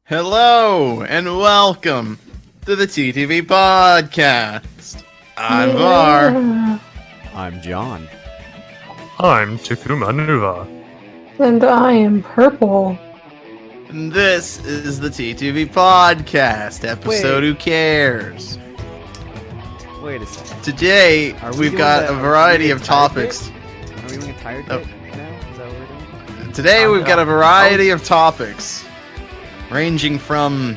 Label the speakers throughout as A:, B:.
A: Hello and welcome to the TTV Podcast. I'm Var.
B: I'm John.
C: I'm Takuma Nuva.
D: And I am Prpl.
A: And this is the TTV Podcast, episode Who Cares?
B: Wait a second.
A: Today, we've got a variety of topics.
B: Are we doing a tired now? Is that what we're doing?
A: Today, we've got a variety of topics, ranging from...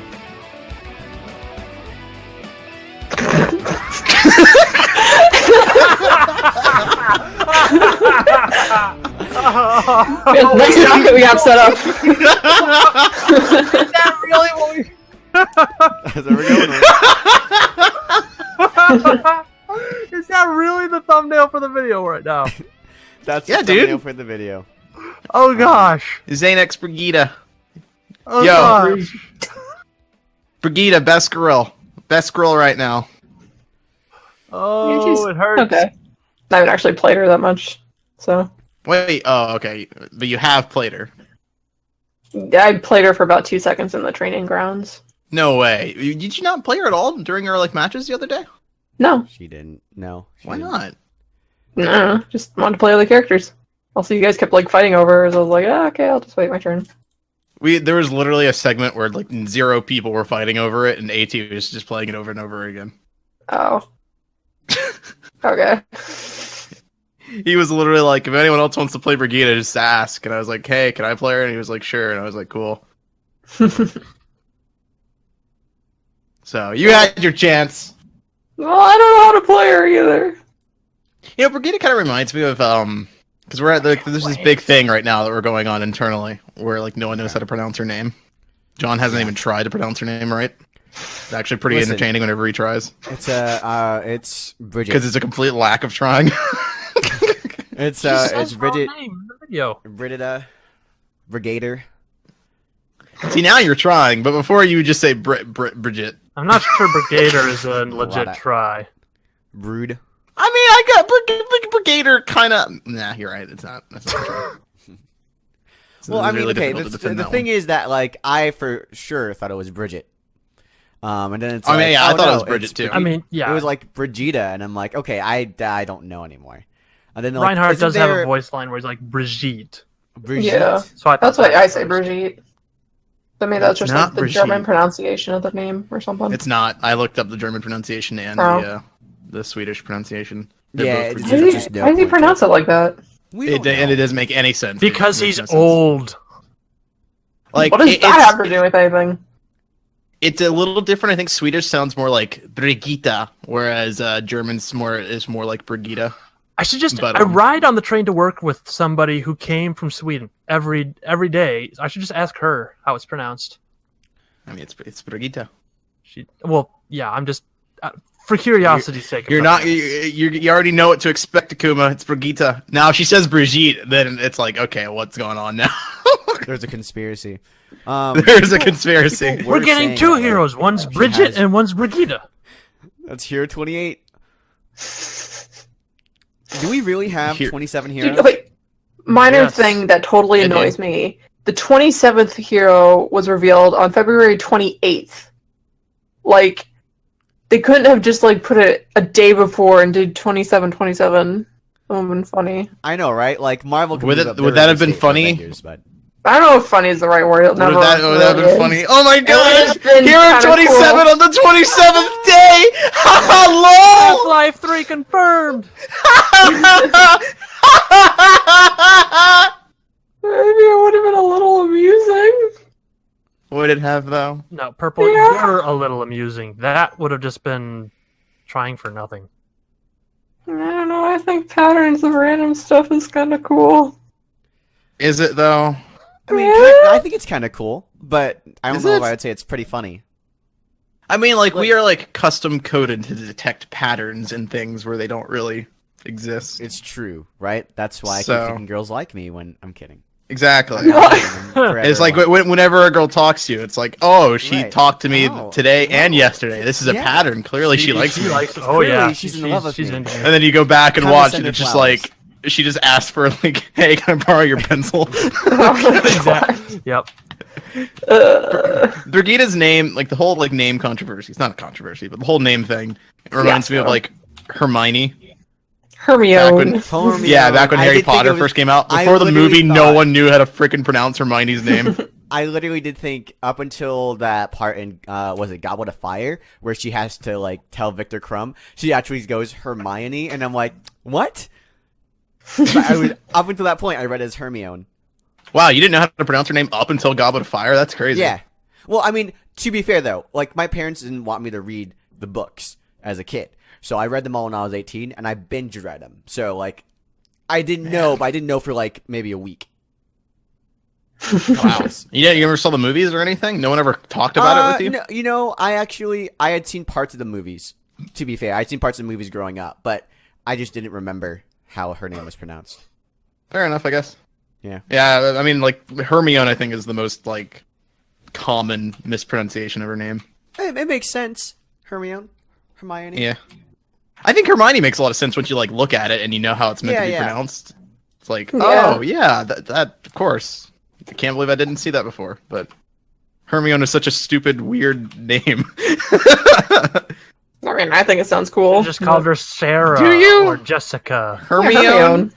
D: Next topic we got set up.
C: Is that really what we...
B: That's where we're going with.
C: Is that really the thumbnail for the video right now?
B: That's the
A: Yeah, dude.
B: thumbnail for the video.
C: Oh gosh.
A: Zanex Brigitta.
C: Oh
A: Yo.
C: gosh.
A: Brigitta, best girl. Best girl right now.
C: Oh, it hurts.
D: Okay. I haven't actually played her that much, so.
A: Wait, oh, okay. But you have played her.
D: I played her for about 2 seconds in the training grounds.
A: No way. Did you not play her at all during our matches the other day?
D: No.
B: She didn't. No.
A: Why not?
D: No, just wanted to play other characters. Also, you guys kept fighting over her, so I was like, okay, I'll just wait my turn.
A: There was literally a segment where 0 people were fighting over it, and AT was just playing it over and over again.
D: Oh. Okay.
A: He was literally like, if anyone else wants to play Brigitta, just ask. And I was like, hey, can I play her? And he was like, sure. And I was like, cool. So, you had your chance.
D: Well, I don't know how to play her either.
A: You know, Brigitta kind of reminds me of, because we're at there's this big thing right now that we're going on internally, where no one knows how to pronounce her name. John hasn't even tried to pronounce her name right. It's actually pretty entertaining whenever he tries.
B: It's Bridget.
A: Because it's a complete lack of trying.
B: It's Bridget.
C: Name in the video.
B: Brigator.
A: See, now you're trying, but before you would just say Bridget.
C: I'm not sure Brigator is a legit try.
B: Brood.
A: I mean, I got Brigator kind of... Nah, you're right. It's not. That's not true.
B: Well, I mean, okay. The thing is that I for sure thought it was Bridget. And then it's. I mean,
A: yeah, I thought it was Bridget too.
C: I mean, yeah,
B: it was like Brigitta, and I'm like, okay, I don't know anymore. And then
C: Reinhardt does have a voice line where he's like Brigitte.
D: Yeah,
C: so
D: that's why I say Brigitte. I mean, that's just the
A: Brigitte.
D: German pronunciation of the name or something.
A: It's not. I looked up the German pronunciation and the Swedish pronunciation.
B: Yeah,
D: Why does he pronounce it like that?
A: And it doesn't make any sense.
C: Because he's old.
D: What does that have to do with anything?
A: It's a little different. I think Swedish sounds more like Brigitta, whereas German is more like Brigitta.
C: I should just I ride on the train to work with somebody who came from Sweden every day. I should just ask her how it's pronounced.
A: I mean, it's Brigitta.
C: I'm just for curiosity's sake.
A: You already know what to expect, Takuma. It's Brigitta. Now, if she says Brigitte, then it's like, okay, what's going on now?
B: There's a conspiracy.
A: There's a conspiracy.
C: We're getting 2 heroes. One's Bridget and one's Brigitta.
B: That's Hero 28. Do we really have 27 heroes?
D: Dude, wait, minor thing that totally annoys me. The 27th hero was revealed on February 28th. They couldn't have just put it a day before and did 27. That would have been funny.
B: I know, right? Marvel.
A: Would that have been funny?
B: Avengers, but...
D: I don't know if funny is the right word.
A: Would that have been funny? Oh my gosh! Hero 27 cool. On the 27th day! Haha, lol!
C: Half-Life 3 confirmed!
D: Maybe it would have been a little amusing.
A: Would it have, though?
C: No, Prpl, you're a little amusing. That would have just been trying for nothing.
D: I don't know, I think patterns of random stuff is kind of cool.
A: Is it, though?
B: I mean, I think it's kind of cool, but I don't know if I would say it's pretty funny.
A: I mean, we are, custom coded to detect patterns in things where they don't really exist.
B: It's true, right? That's why I keep thinking girls like me when I'm kidding.
A: Exactly. It's like whenever a girl talks to you, it's like, oh, she talked to me today and yesterday. This is a pattern. Clearly she likes me.
C: Oh, yeah.
B: She's in love with me.
A: And then you go back and watch, and it's just like, she just asked for, hey, can I borrow your pencil?
C: Exactly. Yep.
A: Brigitta's name, like the whole like name controversy. It's not a controversy, but the whole name thing reminds me of like Hermione.
D: Hermione.
A: Back when Harry Potter first came out. Before the movie, no one knew how to freaking pronounce Hermione's name.
B: I literally did think up until that part in was it Goblet of Fire where she has to like tell Victor Crumb, she actually goes Hermione, and I'm like, what? Up until that point, I read it as Hermione.
A: Wow, you didn't know how to pronounce her name up until Goblet of Fire? That's crazy.
B: Yeah. Well, I mean, to be fair though, like my parents didn't want me to read the books as a kid, so I read them all when I was 18, and I binge read them. So like, I didn't know, but I didn't know for like maybe a week.
A: Wow. You ever saw the movies or anything? No one ever talked about it with you?
B: No, you know, I had seen parts of the movies. To be fair, I had seen parts of the movies growing up, but I just didn't remember how her name was pronounced.
A: Fair enough, I guess.
B: Yeah.
A: Yeah, I mean, like, Hermione, I think, is the most, like, common mispronunciation of her name.
B: It makes sense. Hermione.
A: Yeah. I think Hermione makes a lot of sense once you, like, look at it and you know how it's meant to be pronounced. It's like, oh, yeah, that of course. I can't believe I didn't see that before, but Hermione is such a stupid, weird name.
D: I mean, I think it sounds cool.
C: I just called her Sarah or Jessica.
A: Hermione?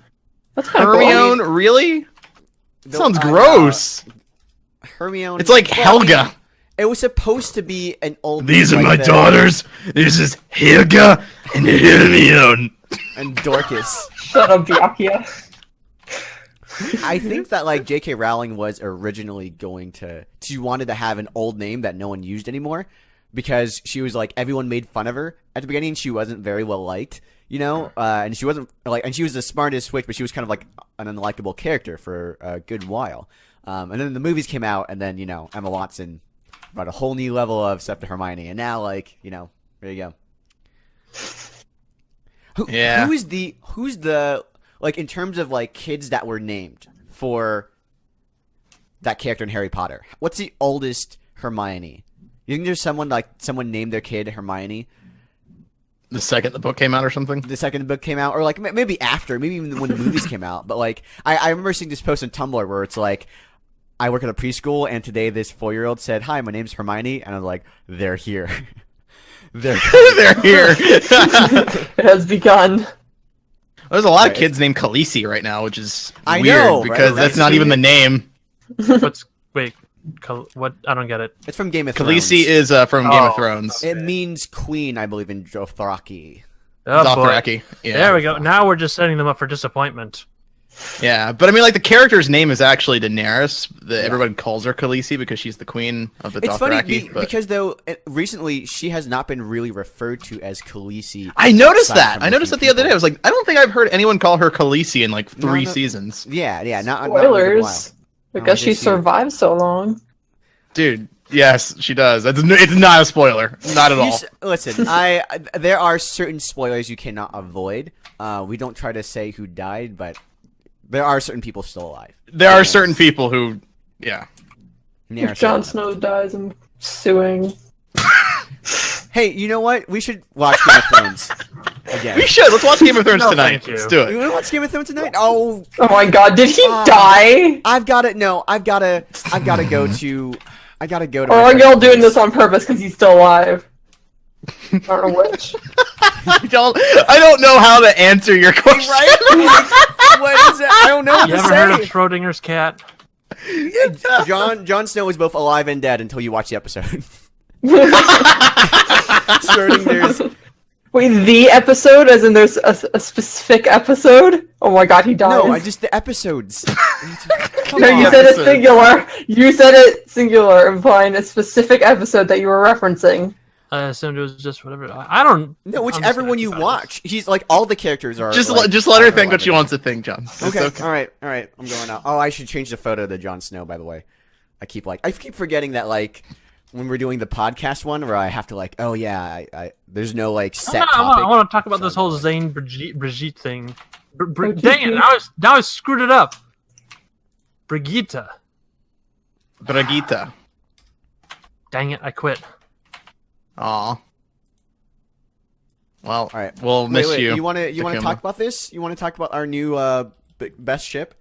D: That's kind of
A: Hermione? Cool. Really? Sounds gross.
B: Hermione.
A: It's like Helga.
B: It was supposed to be an old.
A: These are my daughters. This is Helga and Hermione.
B: And Dorcas.
D: Shut up, Bianca.
B: I think that like J.K. Rowling was originally going to. She wanted to have an old name that no one used anymore, because she was like everyone made fun of her at the beginning. She wasn't very well liked, you know, and she wasn't like, and she was the smartest witch, but she was kind of like an unlikable character for a good while. And then the movies came out, and then you know Emma Watson brought a whole new level of stuff to Hermione, and now like you know there you go. Who's the like in terms of like kids that were named for that character in Harry Potter? What's the oldest Hermione? You think there's someone named their kid Hermione?
A: The second the book came out or something?
B: The second the book came out, or like maybe after, maybe even when the movies came out. But like I remember seeing this post on Tumblr where it's like, I work at a preschool, and today this 4-year-old said, "Hi, my name's Hermione," and I was like, "They're here,
A: they're here."
D: It has begun.
A: There's a lot of kids named Khaleesi right now, which is weird
B: know,
A: because that's not even the name.
C: Wait, what? I don't get it.
B: It's from Game of Thrones.
A: Khaleesi is from Game of Thrones.
B: It means queen, I believe, in Dothraki.
C: Oh,
A: Dothraki. Yeah.
C: There we go. Now we're just setting them up for disappointment.
A: Yeah, but I mean, like, the character's name is actually Daenerys. Everyone calls her Khaleesi because she's the queen of the Dothraki.
B: It's funny because, though, recently she has not been really referred to as Khaleesi.
A: I noticed that. I noticed that the other day. I was like, I don't think I've heard anyone call her Khaleesi in, like, 3 seasons.
B: Yeah.
D: Spoilers. Because she survived so long.
A: Dude, yes, she does. It's not a spoiler. Not at all.
B: Listen, there are certain spoilers you cannot avoid. We don't try to say who died, but there are certain people still alive.
A: There are certain people who, yeah.
D: If Jon Snow dies, I'm suing.
B: Hey, you know what? We should watch Game of Thrones again.
A: We should. Let's watch Game of Thrones tonight. Let's do it.
B: You want to watch Game of Thrones tonight? Oh
D: my God! Did he die?
B: I've got to go to.
D: Or are y'all doing this on purpose because he's still alive? I don't know which.
A: I don't know how to answer your question.
B: What is it? I don't know what
C: you
B: to
C: ever
B: say.
C: heard of Schrodinger's cat?
B: Jon Snow is both alive and dead until you watch the episode. Schrodinger's.
D: Wait, the episode? As in there's a specific episode? Oh my God, he dies.
B: No, just the episodes.
D: No, you said it singular. You said it singular, implying a specific episode that you were referencing.
C: I assumed it was just whatever. I don't.
B: No, whichever one you watch. He's like all the characters are.
A: Just let her think what she wants to think, John.
B: Okay. All right. I'm going out. Oh, I should change the photo to Jon Snow. By the way, I keep forgetting that like when we're doing the podcast one where I have to like, oh yeah, I there's no like set topic.
C: I want to talk about this whole Zane Brigitte thing. Dang it! Now I screwed it up. Brigitta. Dang it! I quit.
A: Aw. Well, all
B: right.
A: We'll miss you.
B: You want to talk about this? You want to talk about our new best ship?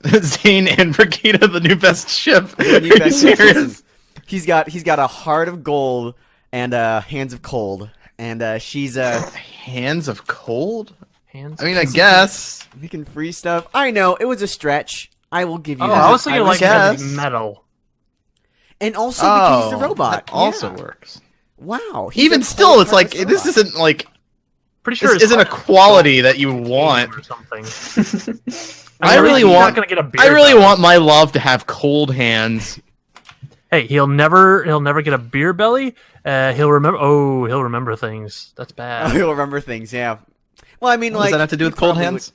A: Zane and Brigitta, the new best ship.
B: The new
A: Are you
B: best ship.
A: serious?
B: He's got a heart of gold and hands of cold, and she's
A: Hands of cold?
C: Hands.
A: I mean, I guess.
B: making free stuff. I know it was a stretch. I will give you
C: Oh,
B: that.
C: I was thinking like
A: guess.
C: metal.
B: And also because he's a robot.
A: That also
B: Yeah.
A: works.
B: Wow. he's
A: Even
B: a
A: still, it's like
B: cold-hearted
A: this
B: robot.
A: isn't like
C: Pretty sure
A: this
C: it's
A: isn't a quality that you want.
C: or something.
A: I really
C: you're
A: want.
C: Not gonna get a beer
A: I really
C: belly.
A: want my love to have cold hands.
C: Hey, he'll never get a beer belly. He'll remember things. That's
B: Oh,
C: bad.
B: he'll remember things. Yeah. Well, I mean,
A: What
B: like
A: does that have to do with
B: he
A: cold
B: probably
A: hands?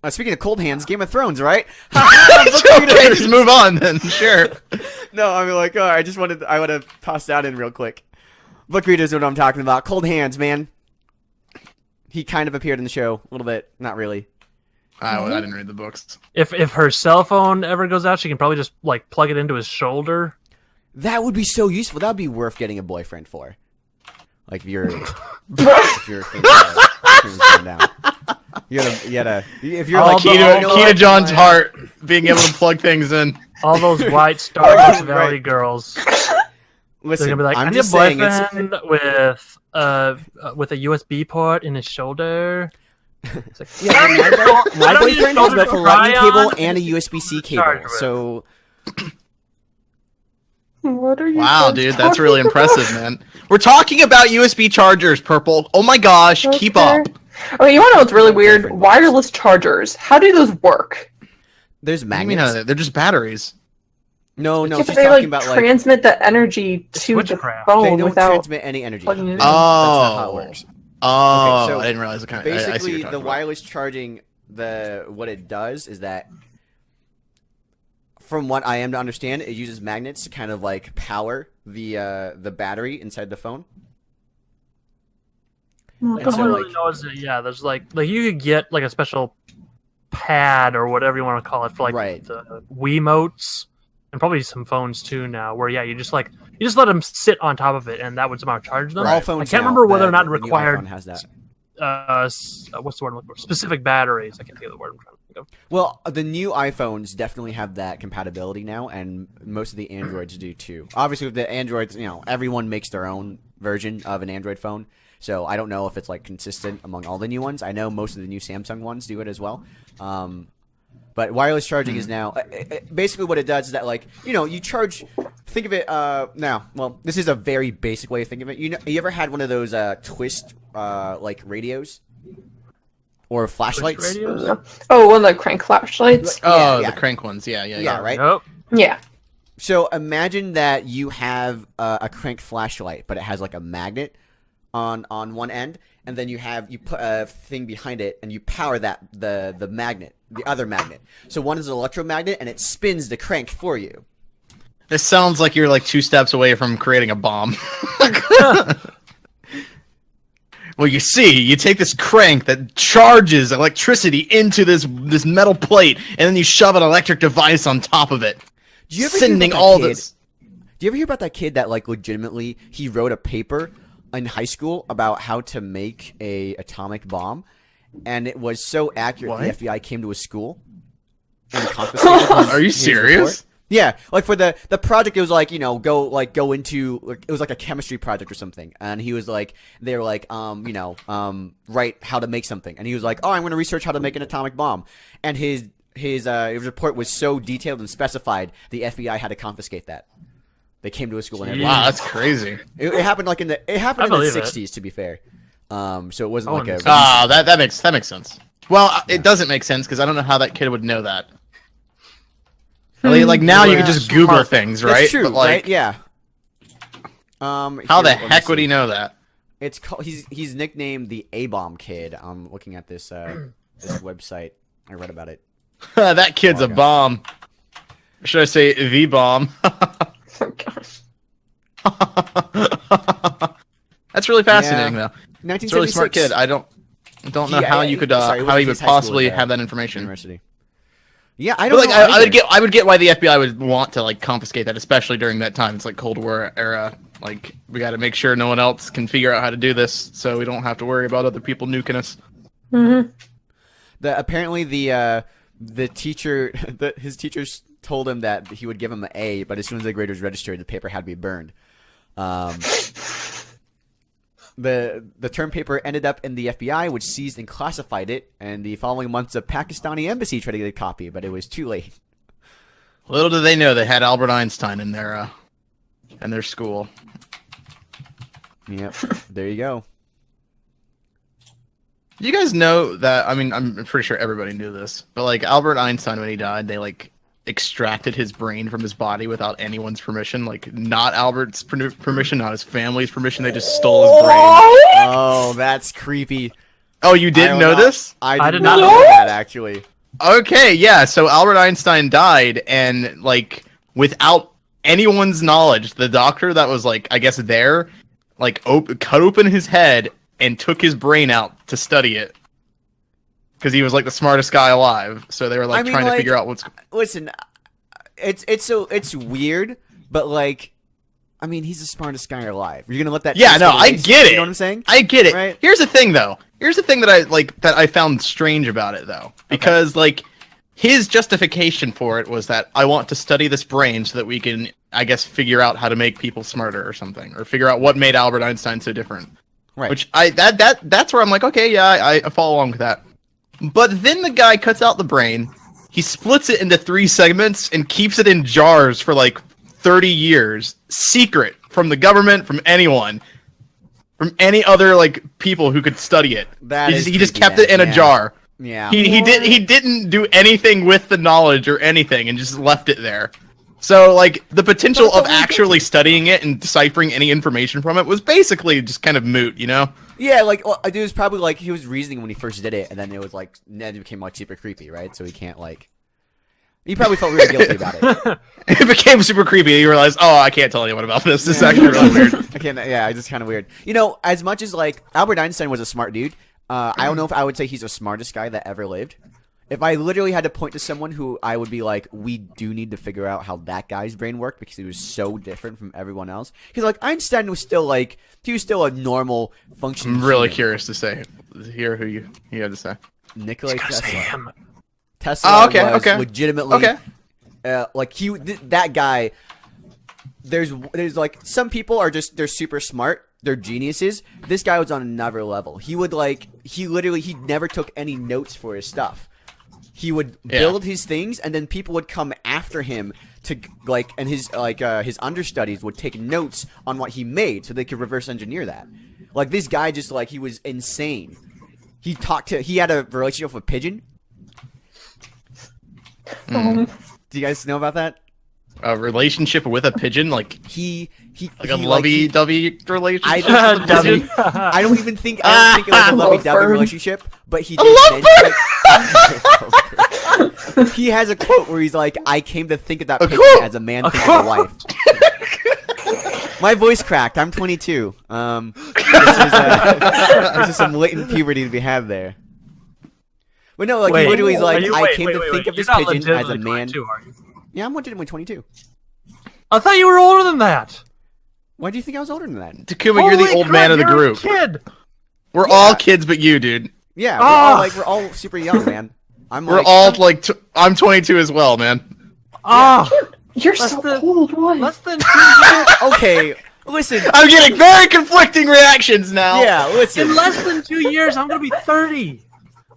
B: Speaking of cold hands, Game of Thrones, right?
A: Okay, just move on then. Sure.
B: No, I mean, like, oh, I want to toss that in real quick. Book readers know what I'm talking about. Cold hands, man. He kind of appeared in the show a little bit, not really.
A: I didn't read the books.
C: If her cell phone ever goes out, she can probably just like plug it into his shoulder.
B: That would be so useful. That would be worth getting a boyfriend for. Like if you're thinking things going down. You gotta if you're
C: All
B: like
C: the-
A: Key to John's heart, being able to plug things in.
C: All those white Starbucks Valley
B: Right.
C: girls.
B: listen,
C: They're gonna be like,
B: I'm
C: I need
B: just
C: a
B: saying
C: boyfriend with a USB port in his shoulder. It's like,
B: my
C: I don't need a
B: boyfriend has
C: shoulder
B: both a
C: to
B: lightning
C: cry
B: cable
C: on
B: and a USB-C cable.
C: charge with.
B: So
D: What are you?
A: Wow,
D: guys
A: dude, that's
D: talking
A: really
D: about?
A: impressive, man. We're talking about USB chargers, Prpl. Oh my gosh, keep
D: Okay.
A: up.
D: Okay, you want to know what's really weird? Wireless chargers. How do those work?
B: there's
A: What do you mean,
B: magnets.
A: they're just batteries.
B: No,
D: Yeah,
B: she's
D: but they
B: talking
D: like
B: about like
D: transmit the energy to the
C: switchcraft.
B: they
D: phone
B: don't
D: without.
B: transmit any energy.
D: plugging it in.
B: That's not how it works.
A: Oh,
B: Okay, so
A: I didn't realize the kind. I see what
B: Basically,
A: you're
B: the
A: talking about.
B: wireless charging, what it does is that, from what I am to understand, it uses magnets to kind of like power the battery inside the phone.
D: Oh,
B: And so,
C: all I
B: like-
C: really know is that there's like you could get like a special pad or whatever you want to call it for like
B: Right.
C: the Wiimotes and probably some phones too now. Where you just let them sit on top of it and that would somehow charge them.
B: All
C: I
B: phones
C: can't
B: now,
C: remember whether or not it
B: the new
C: required
B: iPhone has that.
C: what's the word I'm looking for? Specific batteries. I can't think of the word I'm trying to think of.
B: Well, the new iPhones definitely have that compatibility now, and most of the Androids do too. Obviously, with the Androids, everyone makes their own version of an Android phone. So I don't know if it's like consistent among all the new ones. I know most of the new Samsung ones do it as well. But wireless charging is now basically what it does is that you charge. Think of it now. Well, this is a very basic way of thinking of it. You ever had one of those twist like radios or flashlights?
C: Radios?
D: Oh, one of the crank flashlights.
A: Oh,
B: yeah.
A: the crank ones. Yeah.
B: Yeah, right.
C: Nope.
D: Yeah.
B: So imagine that you have a crank flashlight, but it has like a magnet on one end, and then you put a thing behind it, and you power the magnet, the other magnet. So one is an electromagnet, and it spins the crank for you.
A: This sounds like you're like 2 steps away from creating a bomb. Well, you see, you take this crank that charges electricity into this metal plate, and then you shove an electric device on top of it,
B: Do you ever hear
A: sending
B: about that
A: all
B: kid?
A: this.
B: Do you ever hear about that kid that like legitimately he wrote a paper in high school about how to make a atomic bomb, and it was so accurate
A: What?
B: the FBI came to his school and confiscated his,
A: Are you
B: his
A: serious?
B: report. Yeah, like for the project, it was like go into it was like a chemistry project or something, and he was like they were like write how to make something, and he was like, oh, I'm going to research how to make an atomic bomb, and his report was so detailed and specified, the FBI had to confiscate that. They came to his school and everything.
A: Wow, that's crazy.
B: It happened like in the
C: I
B: the
C: believe it.
B: 60s, to be fair. So it wasn't
C: Oh,
B: like a
C: and
A: Ah, that makes sense. Well, it doesn't make sense because I don't know how that kid would know that. Like now, you
B: Yeah,
A: can just Google
C: smart.
A: things,
B: That's
A: right?
B: true,
A: But like,
B: right? Yeah.
A: how
B: here,
A: the
B: let me
A: heck would
B: see.
A: he know that?
B: It's called. He's nicknamed the A-bomb kid. I'm looking at this this website. I read about it.
A: That kid's a
B: Okay.
A: bomb. Or should I say the bomb?
D: Oh gosh.
A: That's really fascinating, though. It's a really
B: 1976.
A: smart kid. I don't know
B: Yeah,
A: how
B: yeah,
A: you could
B: sorry, it
A: how
B: wasn't
A: you would
B: his high school,
A: possibly
B: it was,
A: have that information.
B: University. Yeah, I
A: But
B: don't
A: like,
B: know.
A: I
B: either.
A: would get why the FBI would want to like confiscate that, especially during that time. It's like Cold War era. Like we got to make sure no one else can figure out how to do this, so we don't have to worry about other people nuking us.
D: Mm-hmm.
B: Apparently the teacher, his teachers told him that he would give him an A, but as soon as the grade was registered, the paper had to be burned. The term paper ended up in the FBI, which seized and classified it, and the following months a Pakistani embassy tried to get a copy, but it was too late.
A: Little did they know they had Albert Einstein in their school.
B: Yep, there you go.
A: Do you guys know that? I mean, I'm pretty sure everybody knew this, but like Albert Einstein, when he died, they like extracted his brain from his body without anyone's permission. Like, not Albert's permission, not his family's permission. They just stole his brain.
B: Oh, that's creepy.
A: Oh, you didn't know this?
B: I did not know that, actually.
A: Okay, yeah. So Albert Einstein died, and like without anyone's knowledge, the doctor that was like, I guess there, like cut open his head and took his brain out to study it. Because he was like the smartest guy alive, so they were like trying to figure out what's.
B: Listen, it's weird, but like, I mean, he's the smartest guy alive. You're gonna let that?
A: Yeah, no, I get it.
B: You know what I'm saying?
A: I get it.
B: Right?
A: Here's the thing, though. Here's the thing that I found strange about it, though, because like his justification for it was that I want to study this brain so that we can, I guess, figure out how to make people smarter or something, or figure out what made Albert Einstein so different.
B: Right.
A: Which that's where I'm like, okay, yeah, I follow along with that. But then the guy cuts out the brain, he splits it into 3 segments, and keeps it in jars for like 30 years, secret from the government, from anyone, from any other like people who could study it. He just kept it in a jar.
B: Yeah.
A: He didn't do anything with the knowledge or anything, and just left it there. So like the potential of actually studying it and deciphering any information from it was basically just kind of moot, you know?
B: Yeah, like it was probably like he was reasoning when he first did it, and then it was like then it became like super creepy, right? So he can't like. He probably felt really guilty about it.
A: It became super creepy. And you realized, oh, I can't tell anyone about this. This is actually really weird.
B: I can't. Yeah, it's just kind of weird. You know, as much as like Albert Einstein was a smart dude, I don't know if I would say he's the smartest guy that ever lived. If I literally had to point to someone who I would be like, we do need to figure out how that guy's brain worked because he was so different from everyone else. Because like Einstein was still like he was still a normal functioning.
A: I'm really
B: human.
A: curious to hear who you have to say.
B: Nikola Tesla.
A: Tesla
B: was legitimately like that guy. There's like some people are just they're super smart. They're geniuses. This guy was on another level. He never took any notes for his stuff. He would build his things, and then people would come after him to like, and his understudies would take notes on what he made, so they could reverse engineer that. Like this guy, just like he was insane. He had a relationship with a pigeon. Do you guys know about that?
A: A relationship with a pigeon, like a lovey-dovey relationship.
B: I don't even think it was a lovey-dovey relationship, but he did he has a quote where he's like, "I came to think of that pigeon as a man thinks of a wife." My voice cracked. I'm 22. This is some latent puberty to be had there. But no, like he literally is like, I came to think of this pigeon as a man.
C: Are you?
B: Yeah, I'm legitimately 22.
C: I thought you were older than that.
B: Why do you think I was older than that?
A: Takuma, you're the old man of the group.
C: You're a kid.
A: We're all kids, but you, dude.
B: Yeah, we're all super young, man. I'm
A: 22 as well, man.
D: You're so old. What?
C: Less than 2 years.
B: Okay, listen.
A: I'm getting very conflicting reactions now.
B: Yeah, listen.
C: In less than 2 years, I'm gonna be 30.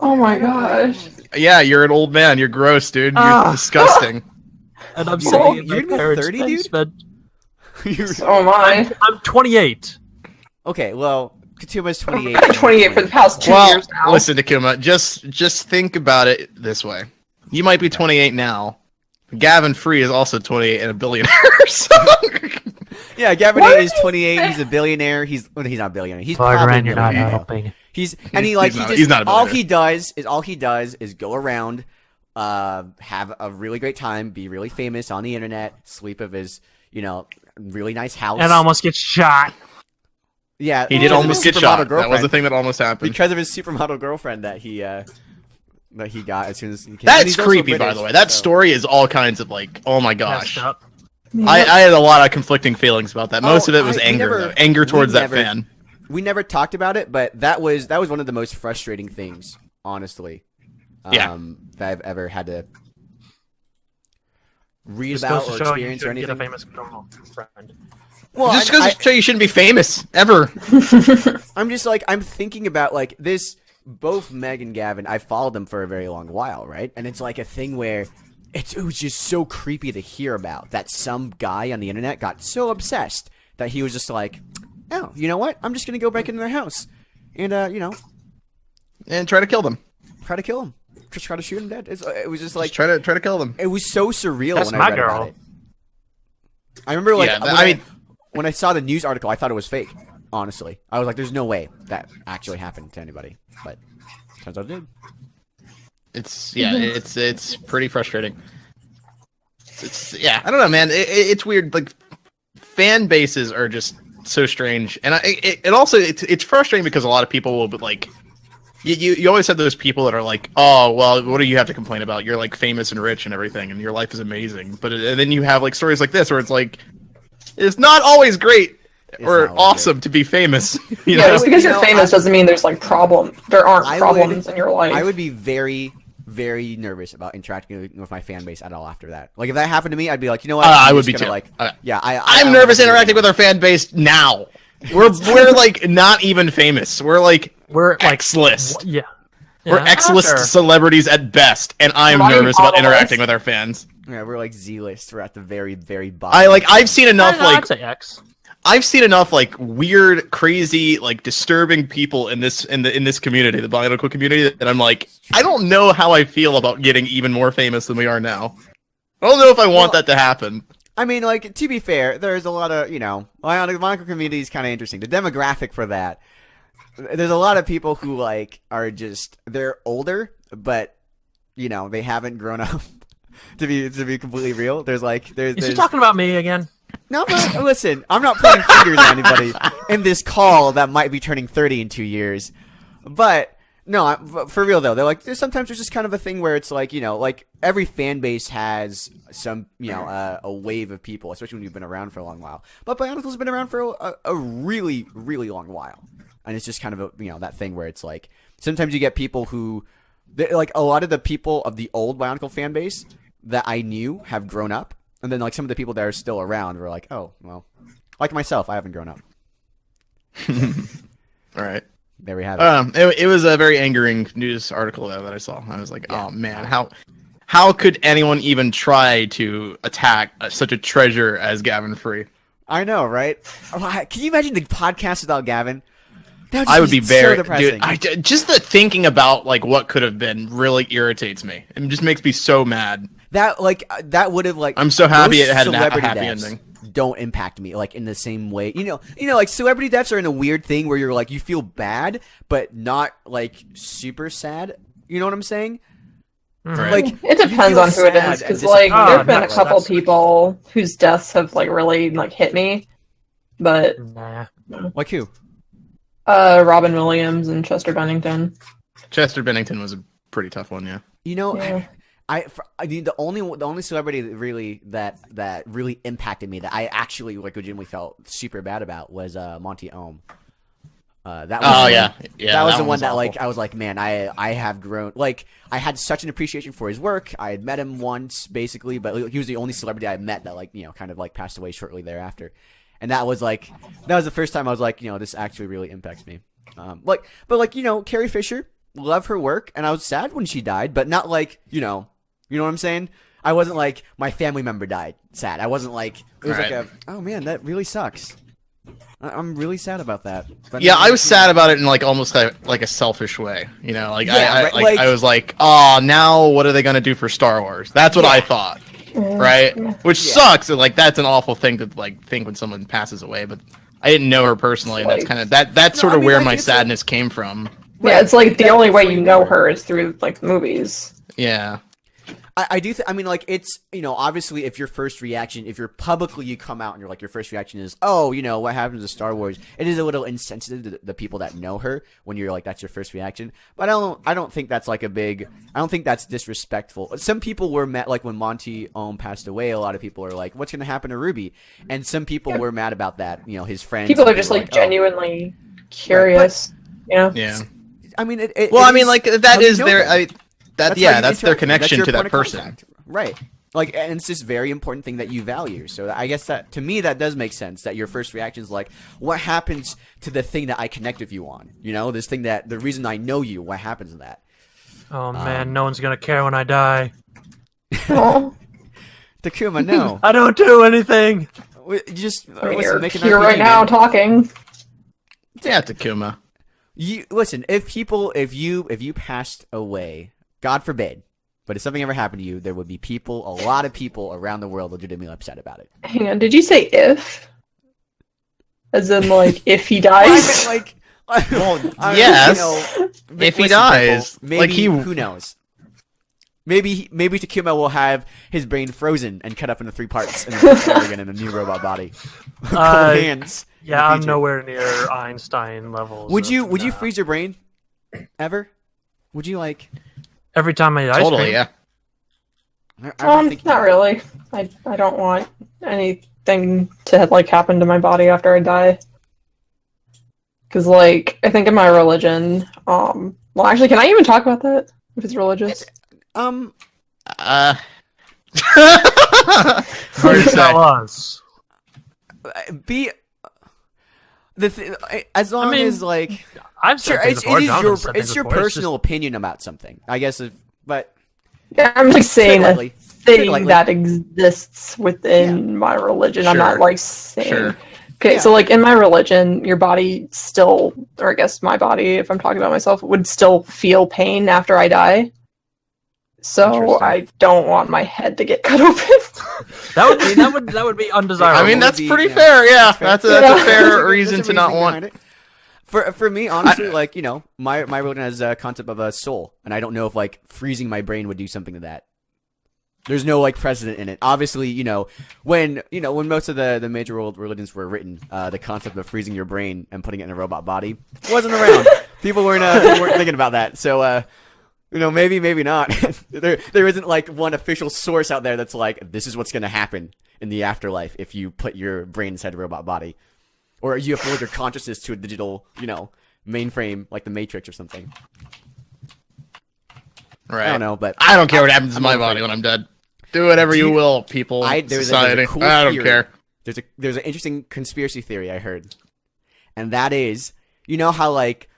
D: Oh my gosh.
A: Yeah, you're an old man. You're gross, dude. You're disgusting.
C: And I'm saying
B: you're gonna be 30, dude.
D: So am I.
C: I'm 28.
B: Okay, well, Katuma's 28.
D: I've been 28 for the past 2 years now.
A: Listen, Takuma, just think about it this way. You might be 28 now. Gavin Free is also 28 and a billionaire. So...
B: Yeah, Gavin is 28. He's a billionaire. He's not a billionaire. He's probably a billionaire. He's not all he does is go around, have a really great time, be really famous on the internet, sleep of his, really nice house,
C: and almost get shot.
B: Yeah,
A: he did almost get shot. That was the thing that almost happened
B: because of his supermodel girlfriend that he got as soon as he came.
A: That's creepy, by the way. That story is all kinds of like, oh my gosh.
D: Yeah.
A: I had a lot of conflicting feelings about that. Most of it was anger towards that fan.
B: We never talked about it, but that was one of the most frustrating things, honestly. that I've ever had to read
C: Just
B: about
C: goes
B: or
C: to show you
B: experience or
C: shouldn't get a
B: anything.
C: famous girl friend.
B: Well,
A: Just goes to show you shouldn't be famous ever.
B: I'm just like, I'm thinking about like this. Both Meg and Gavin, I followed them for a very long while, right? And it's like a thing where it was just so creepy to hear about that some guy on the internet got so obsessed that he was just like, oh, you know what? I'm just gonna go back into their house and
A: And try to kill them.
B: try to kill him, just try to shoot him dead. It was just like
A: Just try to kill them.
B: it was so surreal
C: That's
B: when
C: my
B: I read
C: girl.
B: about it. I remember like
A: Yeah,
B: when I saw the news article, I thought it was fake. Honestly, I was like, "There's no way that actually happened to anybody," but turns out it did.
A: It's pretty frustrating. I don't know, man. It's weird. Like fan bases are just so strange, and it's frustrating because a lot of people will be like, you always have those people that are like, oh well, what do you have to complain about? You're like famous and rich and everything, and your life is amazing. And then you have like stories like this where it's like, it's not always great. Or
B: not
A: awesome to be famous. You
D: Yeah,
A: know?
D: just because you're famous doesn't mean there's like there aren't problems in your life.
B: I would be very, very nervous about interacting with my fan base at all after that. Like if that happened to me, I'd be like, you know what?
A: I
B: I'm
A: would
B: just
A: be
B: gonna,
A: too.
B: Like,
A: I'm nervous interacting with our fan base now. We're like not even famous. We're like X-list.
C: Yeah.
A: We're X-list
C: Sure.
A: celebrities at best, and I'm
D: Not even
A: nervous about
D: on the
A: interacting
D: list.
A: with our fans.
B: Yeah, we're like Z-list. We're at the very, very bottom.
A: I've seen enough
C: I'd say X.
A: I've seen enough like weird, crazy, like disturbing people in this community, the Bionicle community, that I'm like, I don't know how I feel about getting even more famous than we are now. I don't know if I want that to happen.
B: I mean, like, to be fair, there's a lot of, the Bionicle community is kind of interesting. The demographic for that, there's a lot of people who, like, are just, they're older, but, they haven't grown up, to be completely real.
C: Is he talking about me again?
B: No, but listen, I'm not pointing fingers at anybody in this call that might be turning 30 in 2 years. But, no, for real, though, sometimes there's just kind of a thing where it's like, like every fan base has some, a wave of people, especially when you've been around for a long while. But Bionicle's been around for a really, really long while. And it's just kind of, that thing where it's like, sometimes you get people who, like, a lot of the people of the old Bionicle fan base that I knew have grown up. And then, like, some of the people that are still around were like, oh, well, like myself, I haven't grown up.
A: All right.
B: There we have it.
A: It was a very angering news article though that I saw. I was like, oh man, how could anyone even try to attack such a treasure as Gavin Free?
B: I know, right? Can you imagine the podcast without Gavin?
A: I would be very
B: so depressing.
A: dude. Just the thinking about like what could have been really irritates me. It just makes me so mad.
B: That would have like.
A: I'm so happy
B: those
A: it had a
B: celebrity
A: happy
B: deaths
A: ending.
B: Don't impact me like in the same way. Like celebrity deaths are in a weird thing where you're like you feel bad but not like super sad. You know what I'm saying?
A: Right.
B: Like
D: it depends on who it is, because like there have been a couple people whose deaths have like really like hit me, but
C: Nah.
B: like who?
D: Robin Williams and Chester Bennington.
A: Chester Bennington was a pretty tough one, yeah.
B: Yeah. I mean the only celebrity that really impacted me that I actually like legitimately felt super bad about was Monty Ohm. That was
A: that
B: was the one that
A: awful.
B: like I was like, man, I have grown. Like I had such an appreciation for his work. I had met him once basically, but he was the only celebrity I met that like kind of like passed away shortly thereafter. And that was the first time I was like, this actually really impacts me. Carrie Fisher, love her work, and I was sad when she died, but not like, you know what I'm saying? I wasn't like my family member died sad. I wasn't like it was
A: Right.
B: like oh man, that really sucks. I'm really sad about that. But
A: Yeah, I was sad about it in like almost like a selfish way, Like
B: Yeah, right, like-
A: I was like, oh, now what are they gonna do for Star Wars? That's what I thought, right? Which sucks. And like that's an awful thing to like think when someone passes away. But I didn't know her personally, and that's kind of that's sort of where my sadness came from.
D: Yeah, it's like the only way you know her is through like movies.
A: Yeah.
B: I do. I mean, like it's obviously if your first reaction, if you're publicly you come out and you're like your first reaction is what happened to Star Wars. It is a little insensitive to the people that know her when you're like that's your first reaction. But I don't think that's like I don't think that's disrespectful. Some people were mad like when Monty Ohm passed away. A lot of people are like, what's going to happen to Ruby? And some people were mad about that. His friends.
D: People are just like genuinely curious.
A: Yeah.
B: I mean,
A: Well, I mean, like that is their.
B: how you
A: that's their
B: interact.
A: connection
B: That's
A: to
B: your
A: that
B: point of
A: person.
B: contact. Right. Like, and it's this very important thing that you value. So I guess that, to me, that does make sense. That your first reaction is like, what happens to the thing that I connect with you on? You know, this thing that, the reason I know you, what happens to that?
C: Oh man, no one's gonna care when I die.
D: Oh,
B: Takuma, no.
C: I don't do anything.
B: You just
D: I mean,
B: listen,
D: you're
B: make an
D: here
B: RPG,
D: right now
B: man.
D: talking.
A: Yeah, Takuma.
B: You listen. If you passed away, God forbid, but if something ever happened to you, there would be people, a lot of people around the world, legitimately upset about it.
D: Hang on, did you say if? As in, like, if he
B: Well, I
D: dies?
B: meant, like,
A: yes.
B: you know,
A: If he
B: listen,
A: dies,
B: Prpl, maybe,
A: like he-
B: who knows? Maybe Takuma will have his brain frozen and cut up into 3 parts and then put again in a new robot body. Cold hands.
C: Yeah, I'm
B: future.
C: nowhere near Einstein levels.
B: Would you
C: of,
B: freeze your brain? Ever? Would you like?
C: every time I eat ice
A: Totally,
C: cream?
A: yeah.
B: I don't think you
D: Not
B: would.
D: really. I don't want anything to like happen to my body after I die. Because, like, I think in my religion, well, actually, can I even talk about that if it's religious?
A: Hard to say.
C: Tell us.
B: Be as long
C: mean,
B: as like
C: I've said
B: sure,
C: things before. Jonathan's said
B: it's
C: things
B: your
C: before.
B: personal opinion about something. I guess, but
D: Yeah, I'm like saying a
B: lightly.
D: thing
B: lightly.
D: that exists within my religion. I'm not
A: Sure.
D: like saying.
A: Sure.
D: Okay,
B: Yeah.
D: so like in my religion, your body still, or I guess my body, if I'm talking about myself, would still feel pain after I die. So
A: Interesting.
D: I don't want my head to get cut open.
C: That would be undesirable.
A: I mean, that's
B: would be-
A: pretty
B: yeah,
A: fair. Yeah,
B: fair.
A: that's a
D: Yeah.
A: fair
B: There's a
A: reason to not
B: reasoning
A: want.
B: behind it. For me, honestly, like, you know, my religion has a concept of a soul, and I don't know if like freezing my brain would do something to that. There's no like precedent in it. Obviously, when most of the major world religions were written, the concept of freezing your brain and putting it in a robot body wasn't around. People weren't thinking about that. So maybe not. there isn't like one official source out there that's like, this is what's going to happen in the afterlife if you put your brain inside a robot body, or you upload your consciousness to a digital, mainframe like the Matrix or something.
A: Right.
B: I don't know, but
A: I don't care what happens to
B: I'm
A: my
B: afraid.
A: body when I'm dead. Do whatever you will, people.
B: there's
A: Society.
B: a cool
A: I don't
B: theory.
A: care.
B: There's an interesting conspiracy theory I heard, and that is, you know how like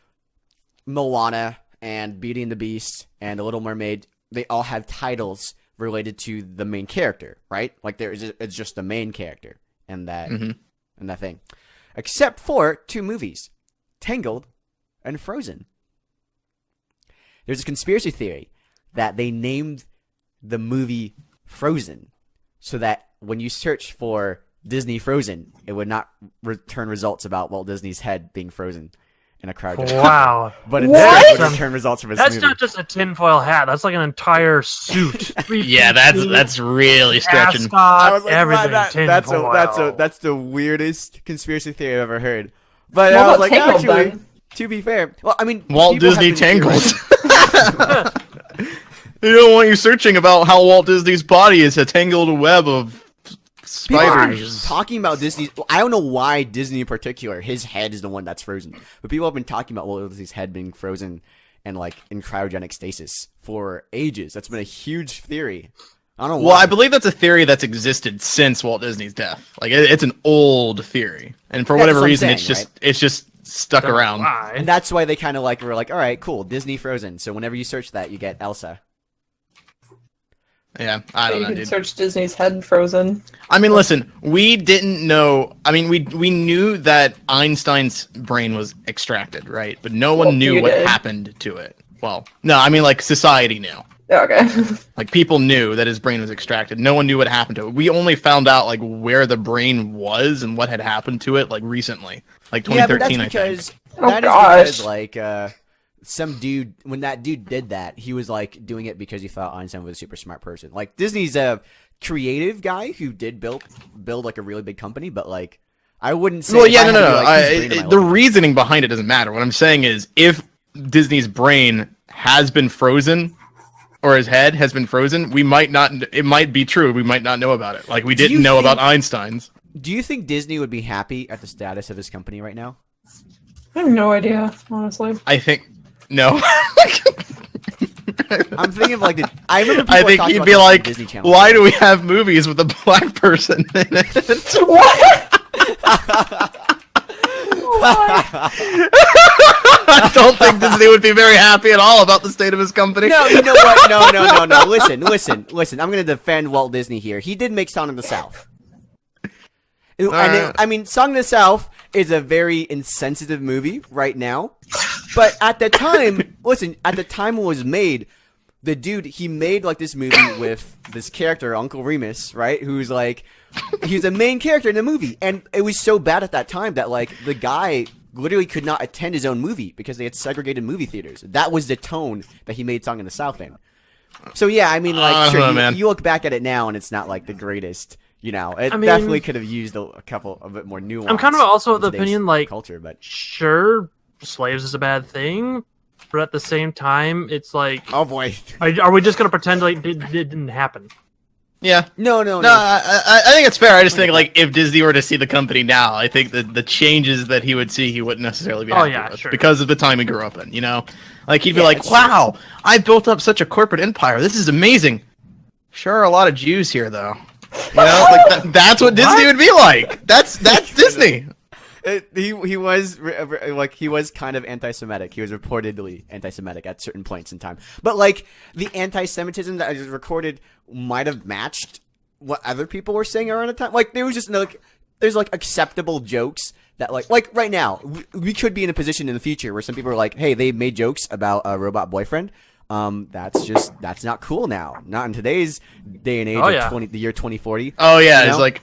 B: Moana and Beauty and the Beast and The Little Mermaid, they all have titles related to the main character, right? Like it's just the main character and that and that thing, except for 2 movies, Tangled and Frozen. There's a conspiracy theory that they named the movie Frozen so that when you search for Disney Frozen, it would not return results about Walt Disney's head being frozen in a cryogenic chamber.
C: Wow.
B: But
D: What?
B: instead would return results from his
C: That's
B: movie.
C: not just a tinfoil hat. That's like an entire suit.
A: Yeah, that's really stretching.
C: Ascot,
B: I was like,
C: everything.
B: wow,
C: tinfoil.
B: that's the weirdest conspircy theory I've ever heard. But
D: What
B: I was
D: about
B: like,
D: Tangled,
B: actually,
D: then?
B: to be fair, well, I mean,
A: Walt
B: people have
A: Disney
B: been
A: Tangled.
B: theorizing-
A: You don't want you searching about how Walt Disney's body is a tangled web of
B: People are
A: spiders.
B: talking about Disney. I don't know why Disney in particular, his head is the one that's frozen. But people have been talking about Walt Disney's head being frozen and like in cryogenic stasis for ages. That's been a huge theory. I don't know
A: Well,
B: why.
A: I believe that's a theory that's existed since Walt Disney's death. Like it's an old theory, and for
B: That's
A: whatever
B: what I'm
A: reason,
B: saying,
A: it's just stuck
C: Don't know
A: around.
C: why.
B: And that's why they kind of like were like, all right, cool, Disney Frozen. So whenever you search that, you get Elsa.
A: Yeah, I don't
D: You
A: know,
D: could
A: dude.
D: search Disney's head frozen.
A: I mean, listen, we didn't know. I mean, we knew that Einstein's brain was extracted, right? But no one
D: Well,
A: knew
D: you
A: what
D: did.
A: happened to it. Well, no, I mean, like society knew.
D: Okay.
A: Like people knew that his brain was extracted. No one knew what happened to it. We only found out like where the brain was and what had happened to it like recently, like
B: Yeah, but
A: 2013,
B: that's
A: I think.
B: because
D: Oh,
B: that is
D: gosh.
B: because like some dude, when that dude did that, he was like doing it because he thought Einstein was a super smart person. Like Disney's a creative guy who did build like a really big company, but like I wouldn't say.
A: Well,
B: if
A: yeah,
B: I
A: no,
B: had to
A: no,
B: be
A: no.
B: like, whose brain am I
A: The
B: looking at?
A: reasoning behind it doesn't matter. What I'm saying is, if Disney's brain has been frozen, or his head has been frozen, we might not. It might be true. We might not know about it. Like we
B: Do you
A: didn't know
B: think-
A: about Einstein's.
B: Do you think Disney would be happy at the status of his company right now?
D: I have no idea, honestly.
A: I think no.
B: I'm thinking of like I remember people
A: I
B: were
A: think
B: talking
A: he'd
B: about
A: be
B: this on
A: like,
B: Disney Channel.
A: why do we have movies with a black person in it?
D: What?
A: I don't think Disney would be very happy at all about the state of his company.
B: No, you know what? No. Listen. I'm gonna defend Walt Disney here. He did make Song of the South. I mean, Song of the South is a very insensitive movie right now. But at the time, at the time it was made, the dude, he made like this movie with this character, Uncle Remus, right? Who's like, he's a main character in the movie. And it was so bad at that time that like the guy literally could not attend his own movie because they had segregated movie theaters. That was the tone that he made Song of the South in. So yeah, I mean, like, sure, you look back at it now and it's not like the greatest. You know, it definitely could have used a bit more nuance.
C: I'm kind of also of the opinion, like,
B: culture, but
C: sure, slaves is a bad thing, but at the same time, it's like,
B: oh boy,
C: are we just gonna pretend like it didn't happen?
A: Yeah.
B: No.
A: I think it's fair. I just think like if Disney were to see the company now, I think that the changes that he would see, he wouldn't necessarily be happy with because of the time he grew up in. You know, like he'd be like, "Wow, I built up such a corporate empire. This is amazing." Sure, a lot of Jews here though. You know, like that's what Disney would be like. That's Disney.
B: He was kind of anti-Semitic. He was reportedly anti-Semitic at certain points in time. But like the anti-Semitism that was recorded might have matched what other people were saying around the time. Like there was just there's like acceptable jokes that like right now we could be in a position in the future where some people are like, hey, they made jokes about a robot boyfriend. That's not cool now. Not in today's day and age of the year 2040.
A: Oh yeah, it's like,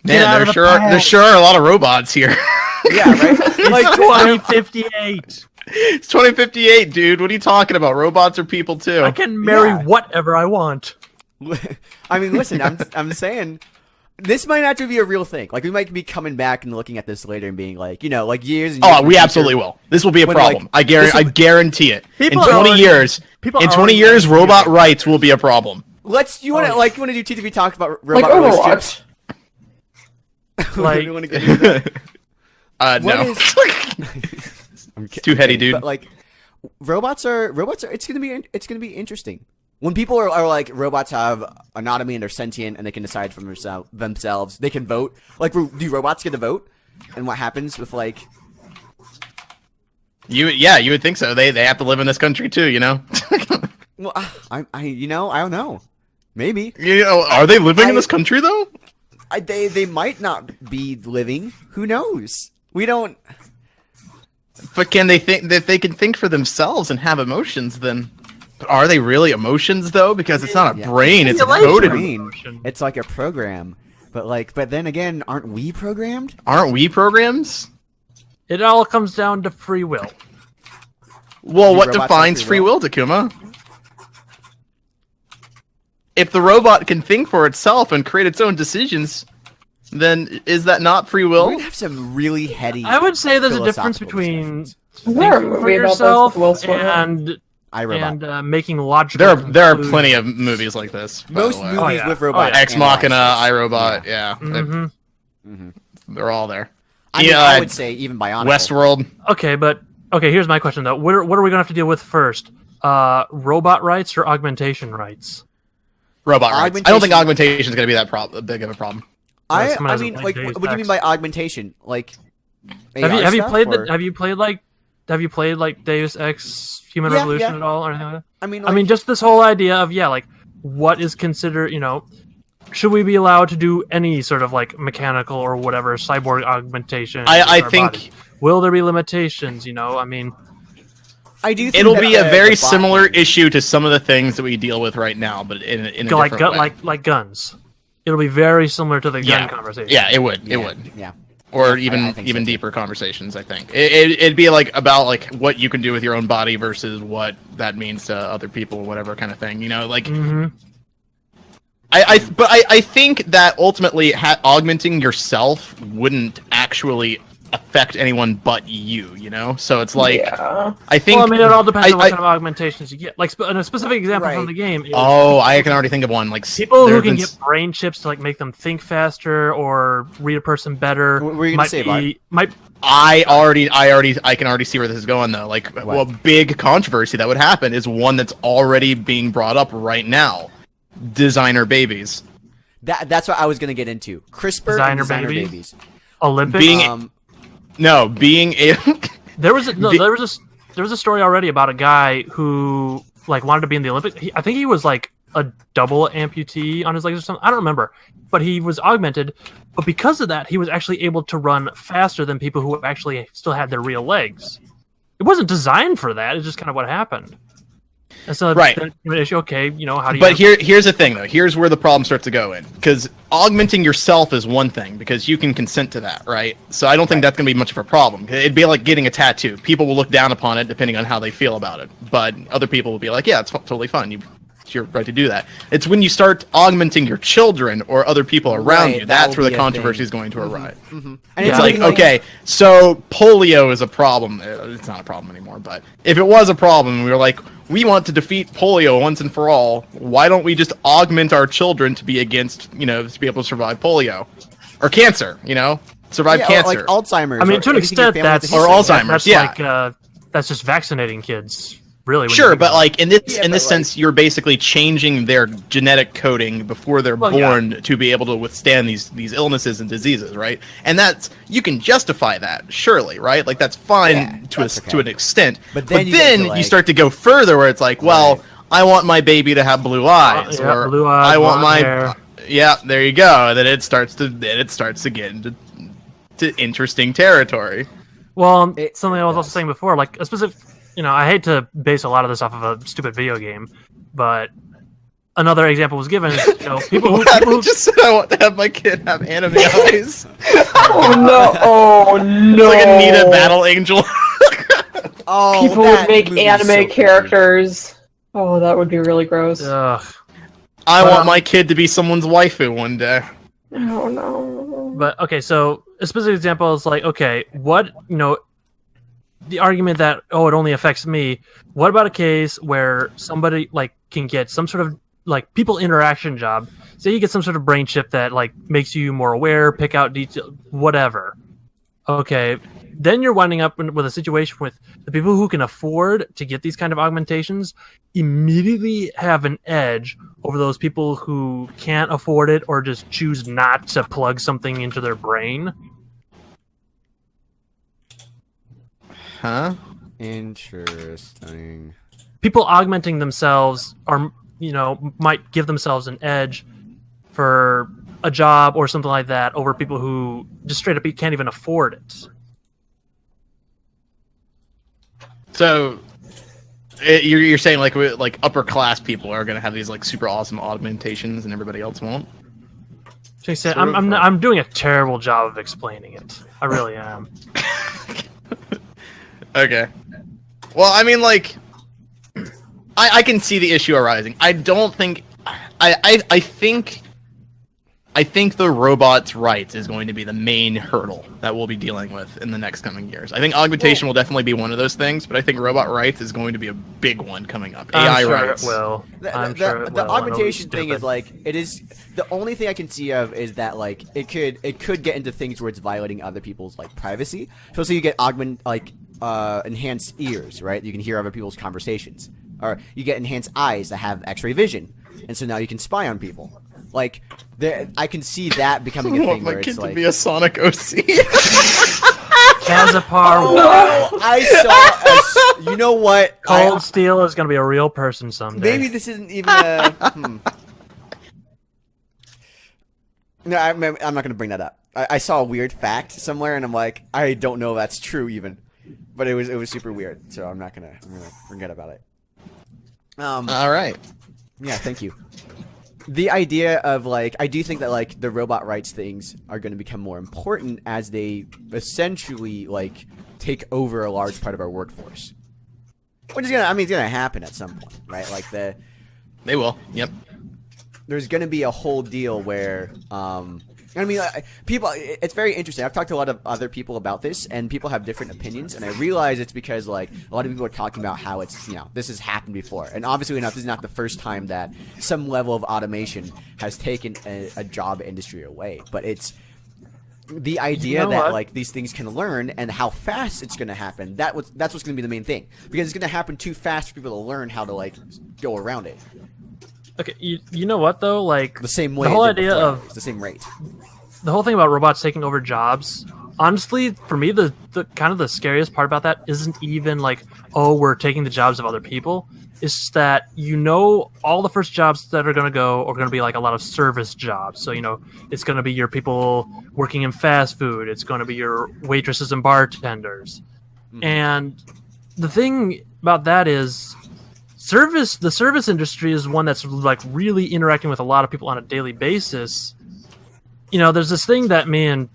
A: man, there sure are a lot of robots here.
B: Yeah, right.
C: Like 2058.
A: It's 2058, dude. What are you talking about? Robots are people too.
C: I can marry whatever I want.
B: I mean, listen, I'm saying this might actually be a real thing. Like we might be coming back and looking at this later and being like, you know, like years. And years
A: we absolutely will. This will be a problem.
B: Like,
A: I guarantee it. In 20 years, robot rights will be a problem.
B: You want to do TTV talk about robot
D: Overwatch?
C: Like,
B: you want to get into that?
A: No. It's too heady, dude.
B: But like, robots are. It's gonna be interesting. When people are like, robots have anatomy and they're sentient and they can decide for themselves, they can vote. Like, do robots get to vote? And what happens with like? You
A: would think so. They have to live in this country too, you know.
B: Well, I don't know. Maybe.
A: You know, are they living in this country though?
B: They might not be living. Who knows? We don't.
A: But can they think that they can think for themselves and have emotions? Then are they really emotions though? Because it's not a brain; it's a coded
B: brain. It's like a program. But then again, aren't we programmed?
A: Aren't we programs?
C: It all comes down to free will.
A: Well, what defines free will, Takuma? If the robot can think for itself and create its own decisions, then is that not free will?
B: We have some really heady.
C: I would say there's a difference between
D: there a
C: thinking
D: movie
C: for
D: about
C: yourself
D: this with Will Smith?
C: and
B: iRobot.
C: making logical.
A: There are plenty of movies like this.
B: Most movies with robots.
A: Ex Machina, iRobot, yeah. They're all there.
B: I would say even Bionicle.
A: Westworld.
C: Okay, here's my question though. What are we gonna have to deal with first? Robot rights or augmentation rights?
A: Robot rights. I don't think augmentation is gonna be that big of a problem.
B: I mean, like, what do you mean by augmentation? Like,
C: have you played like Deus Ex Human Revolution at all or anything like that? I mean, just this whole idea of like what is considered, you know, should we be allowed to do any sort of like mechanical or whatever cyborg augmentation?
A: I think
C: body? Will there be limitations? You know, I mean,
B: I do. Think
A: it'll be a very similar issue to some of the things that we deal with right now, but in a different way.
C: Like guns. It'll be very similar to the gun conversation.
A: Yeah, it would. It would.
B: Yeah.
A: Or even so deeper conversations. I think it'd be like about like what you can do with your own body versus what that means to other people, whatever kind of thing. You know, like. I think that ultimately augmenting yourself wouldn't actually affect anyone but you, you know? So it's like, I think...
C: Well, I mean, it all depends on what kind of augmentations you get. Like, a specific example from the game is...
A: Oh, I can already think of one. Like
C: people who can get brain chips to, like, make them think faster or read a person better.
B: What were you going to say, Mike?
A: I can already see where this is going, though. Like, a big controversy that would happen is one that's already being brought up right now. Designer babies.
B: That's what I was going to get into. CRISPR and designer babies.
C: Olympics? There was a story already about a guy who like wanted to be in the Olympics. I think he was like a double amputee on his legs or something. I don't remember, but he was augmented. But because of that, he was actually able to run faster than people who actually still had their real legs. It wasn't designed for that. It's just kind of what happened. And so okay, you know, how do you...
A: But here's the thing, though. Here's where the problem starts to go in. Because augmenting yourself is one thing, because you can consent to that, right? So I don't think that's going to be much of a problem. It'd be like getting a tattoo. People will look down upon it depending on how they feel about it. But other people will be like, yeah, it's totally fine. It's your right to do that. It's when you start augmenting your children or other people around you, that's where the controversy is going to arise.
B: Mm-hmm.
A: And it's like, okay, so polio is a problem. It's not a problem anymore, but if it was a problem, we were like, we want to defeat polio once and for all. Why don't we just augment our children to be against, you know, to be able to survive polio or cancer, you know, survive cancer,
B: like Alzheimer's.
C: I mean, to an extent, that's
A: Alzheimer's.
C: That's just vaccinating kids. Really,
A: sure, but like in this sense, you're basically changing their genetic coding before they're born to be able to withstand these illnesses and diseases, right? And that's, you can justify that, surely, right? Like that's fine to an extent. But then you start to go further, where it's like, well, I want my baby to have blue eyes, or
C: blue eyes,
A: I want my
C: hair.
A: there you go. And then it starts to get into interesting territory.
C: Well, something I was also saying before, like a specific. You know, I hate to base a lot of this off of a stupid video game, but another example was given. You know, people who
A: just said I want to have my kid have anime eyes.
D: Oh no!
A: It's like a Nita Battle Angel.
D: People would make anime characters. Oh, that would be really gross.
C: Ugh.
A: I want my kid to be someone's waifu one day.
D: Oh no!
C: But okay, so a specific example is like, okay, what, you know. The argument that, it only affects me. What about a case where somebody like can get some sort of like people interaction job? Say you get some sort of brain chip that like makes you more aware, pick out detail, whatever. Okay, then you're winding up with a situation with the people who can afford to get these kind of augmentations immediately have an edge over those people who can't afford it or just choose not to plug something into their brain.
A: Huh?
B: Interesting.
C: People augmenting themselves are, you know, might give themselves an edge for a job or something like that over people who just straight up can't even afford it.
A: So you're saying like upper class people are going to have these like super awesome augmentations and everybody else won't?
C: I'm doing a terrible job of explaining it. I really am.
A: Okay. Well, I mean, like, I can see the issue arising. I don't think... I think the robots' rights is going to be the main hurdle that we'll be dealing with in the next coming years. I think augmentation will definitely be one of those things, but I think robot rights is going to be a big one coming up. AI rights.
B: The augmentation thing is like, it is the only thing I can see of is that like it could get into things where it's violating other people's like privacy. So you get enhanced ears, right? You can hear other people's conversations, or you get enhanced eyes that have X-ray vision, and so now you can spy on people. Like, I can see that becoming a thing where it's like... I want my kid to
A: be a Sonic OC.
C: Kazapar.
B: No, I saw... you know what?
C: Cold Steel is going to be a real person someday.
B: Maybe this isn't even a... No, I'm not going to bring that up. I saw a weird fact somewhere, and I'm like, I don't know if that's true even. But it was super weird, so I'm gonna forget about it.
A: All right.
B: Yeah, thank you. The idea of, like, I do think that, like, the robot rights things are going to become more important as they essentially, like, take over a large part of our workforce. Which is it's gonna happen at some point, right? Like, They
A: will, yep.
B: There's gonna be a whole deal where, and I mean, people. It's very interesting. I've talked to a lot of other people about this, and people have different opinions. And I realize it's because like a lot of people are talking about how it's this has happened before, and obviously this is not the first time that some level of automation has taken a job industry away. But it's the idea that like these things can learn and how fast it's going to happen. That's what's going to be the main thing, because it's going to happen too fast for people to learn how to like go around it.
C: Okay, you know what though? Like
B: the same way.
C: The whole idea of
B: it's the same rate.
C: The whole thing about robots taking over jobs, honestly, for me, the kind of the scariest part about that isn't even like, oh, we're taking the jobs of other people. It's just that all the first jobs that are going to be like a lot of service jobs. So it's going to be your people working in fast food. It's going to be your waitresses and bartenders. Mm-hmm. And the thing about that is. The service industry is one that's like really interacting with a lot of people on a daily basis. There's this thing that me and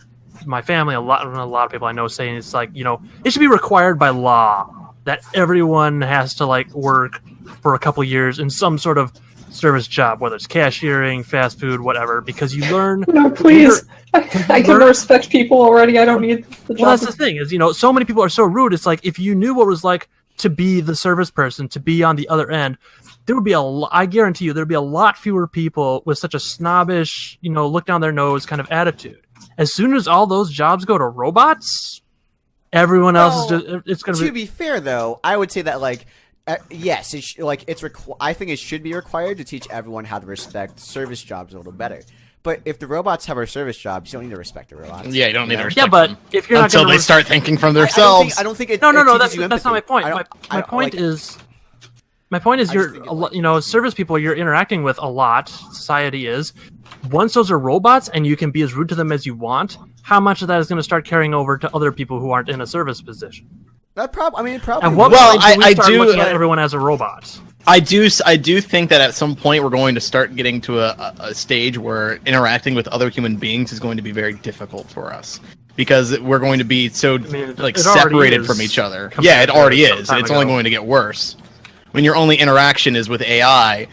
C: my family, a lot of people I know saying it's like, it should be required by law that everyone has to like work for a couple years in some sort of service job, whether it's cashiering, fast food, whatever, because you learn.
D: No, please. I can respect people already. I don't need the job.
C: Well, that's the thing is, so many people are so rude. It's like if you knew what it was like to be the service person, to be on the other end, there would be I guarantee you there'd be a lot fewer people with such a snobbish, look down their nose kind of attitude. As soon as all those jobs go to robots, everyone else it's going
B: to be fair though, I would say that like yes, I think it should be required to teach everyone how to respect service jobs a little better. But if the robots have our service jobs, you don't need to respect the robots.
A: Yeah, you don't need to respect
C: them.
A: Yeah,
C: but if you're not
A: until they start thinking from themselves.
B: I don't think it.
C: No. That's not my point. My point is, service people you're interacting with a lot. Society is. Once those are robots and you can be as rude to them as you want, how much of that is going to start carrying over to other people who aren't in a service position?
B: Probably.
C: And what point do we start looking at everyone as a robot?
A: I do think that at some point we're going to start getting to a stage where interacting with other human beings is going to be very difficult for us, because we're going to be so separated from each other. Yeah, it already is, and it's only going to get worse. When your only interaction is with AI,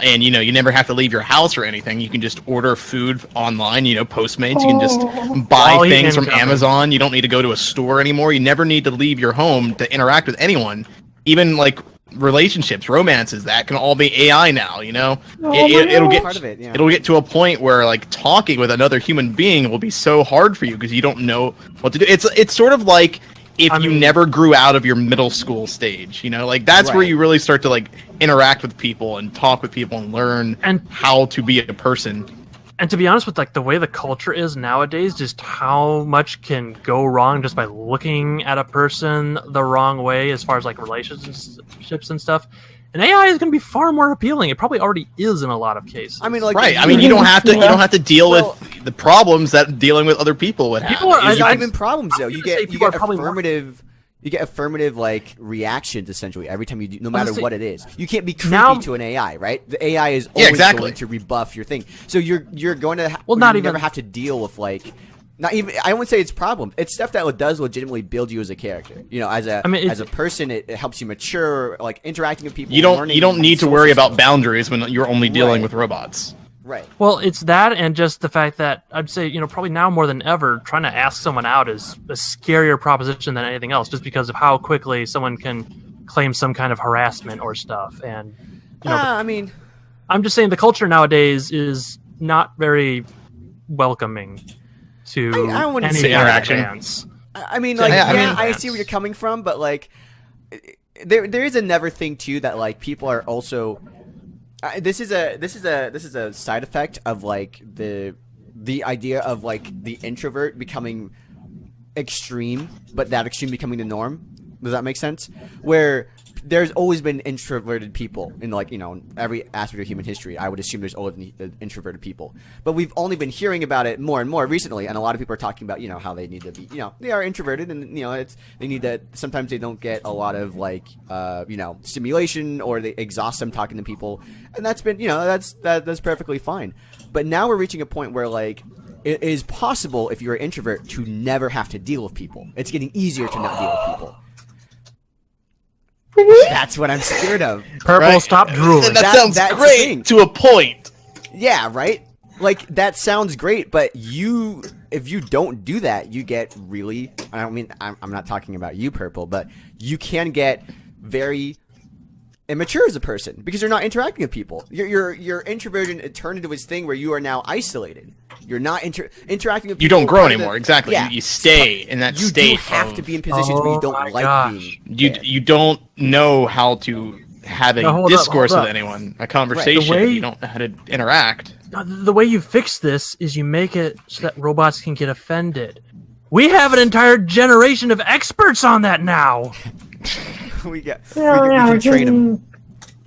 A: and you never have to leave your house or anything. You can just order food online. Postmates. You can just buy things from Amazon. You don't need to go to a store anymore. You never need to leave your home to interact with anyone, even like relationships, romances, that can all be AI now. It'll get part of it, it'll get to a point where like talking with another human being will be so hard for you because you don't know what to do. It's sort of like if you never grew out of your middle school stage, that's where you really start to like interact with people and talk with people and learn how to be a person.
C: And to be honest with like the way the culture is nowadays, just how much can go wrong just by looking at a person the wrong way as far as like relationships and stuff. And AI is going to be far more appealing. It probably already is in a lot of cases.
A: You don't have to deal with the problems that dealing with other people would have.
B: Even problems though. You get affirmative like reactions essentially every time you do, no matter what it is. You can't be creepy to an AI, right? The AI is always going to rebuff your thing. So you're going to never have to deal with like. Not even. I wouldn't say it's problems. It's stuff that does legitimately build you as a character. As a person, it helps you mature. Like interacting with people.
A: You don't need to worry about boundaries when you're only dealing with robots.
B: Right.
C: Well, it's that, and just the fact that I'd say probably now more than ever, trying to ask someone out is a scarier proposition than anything else, just because of how quickly someone can claim some kind of harassment or stuff. And I'm just saying the culture nowadays is not very welcoming to
B: I wouldn't
C: any
B: say
C: interaction.
B: I see where you're coming from, but like, there is another thing too that like people are also. This is a side effect of like the idea of like the introvert becoming extreme, but that extreme becoming the norm. Does that make sense? Where there's always been introverted people in like every aspect of human history. I would assume there's always been introverted people, but we've only been hearing about it more and more recently. And a lot of people are talking about how they need to be they are introverted and they need to. Sometimes they don't get a lot of like stimulation, or they exhaust them talking to people, and that's been that's perfectly fine. But now we're reaching a point where like it is possible if you're an introvert to never have to deal with people. It's getting easier to not deal with people. That's what I'm scared of.
C: Prpl, stop drooling.
A: That sounds great to a point.
B: Yeah, right? like that sounds great, but if you don't do that, you get really. I don't mean I'm not talking about you, Prpl, but you can get very immature as a person because you're not interacting with people. Your introversion turned into this thing where you are now isolated. You're not interacting with people.
A: You don't grow anymore. Exactly.
B: Yeah.
A: You stay in that state.
B: You have to be in positions where you don't like being.
A: You don't know how to have a discourse with anyone, a conversation. Right. You don't know how to interact.
C: The way you fix this is you make it so that robots can get offended. We have an entire generation of experts on that now.
B: we can train them,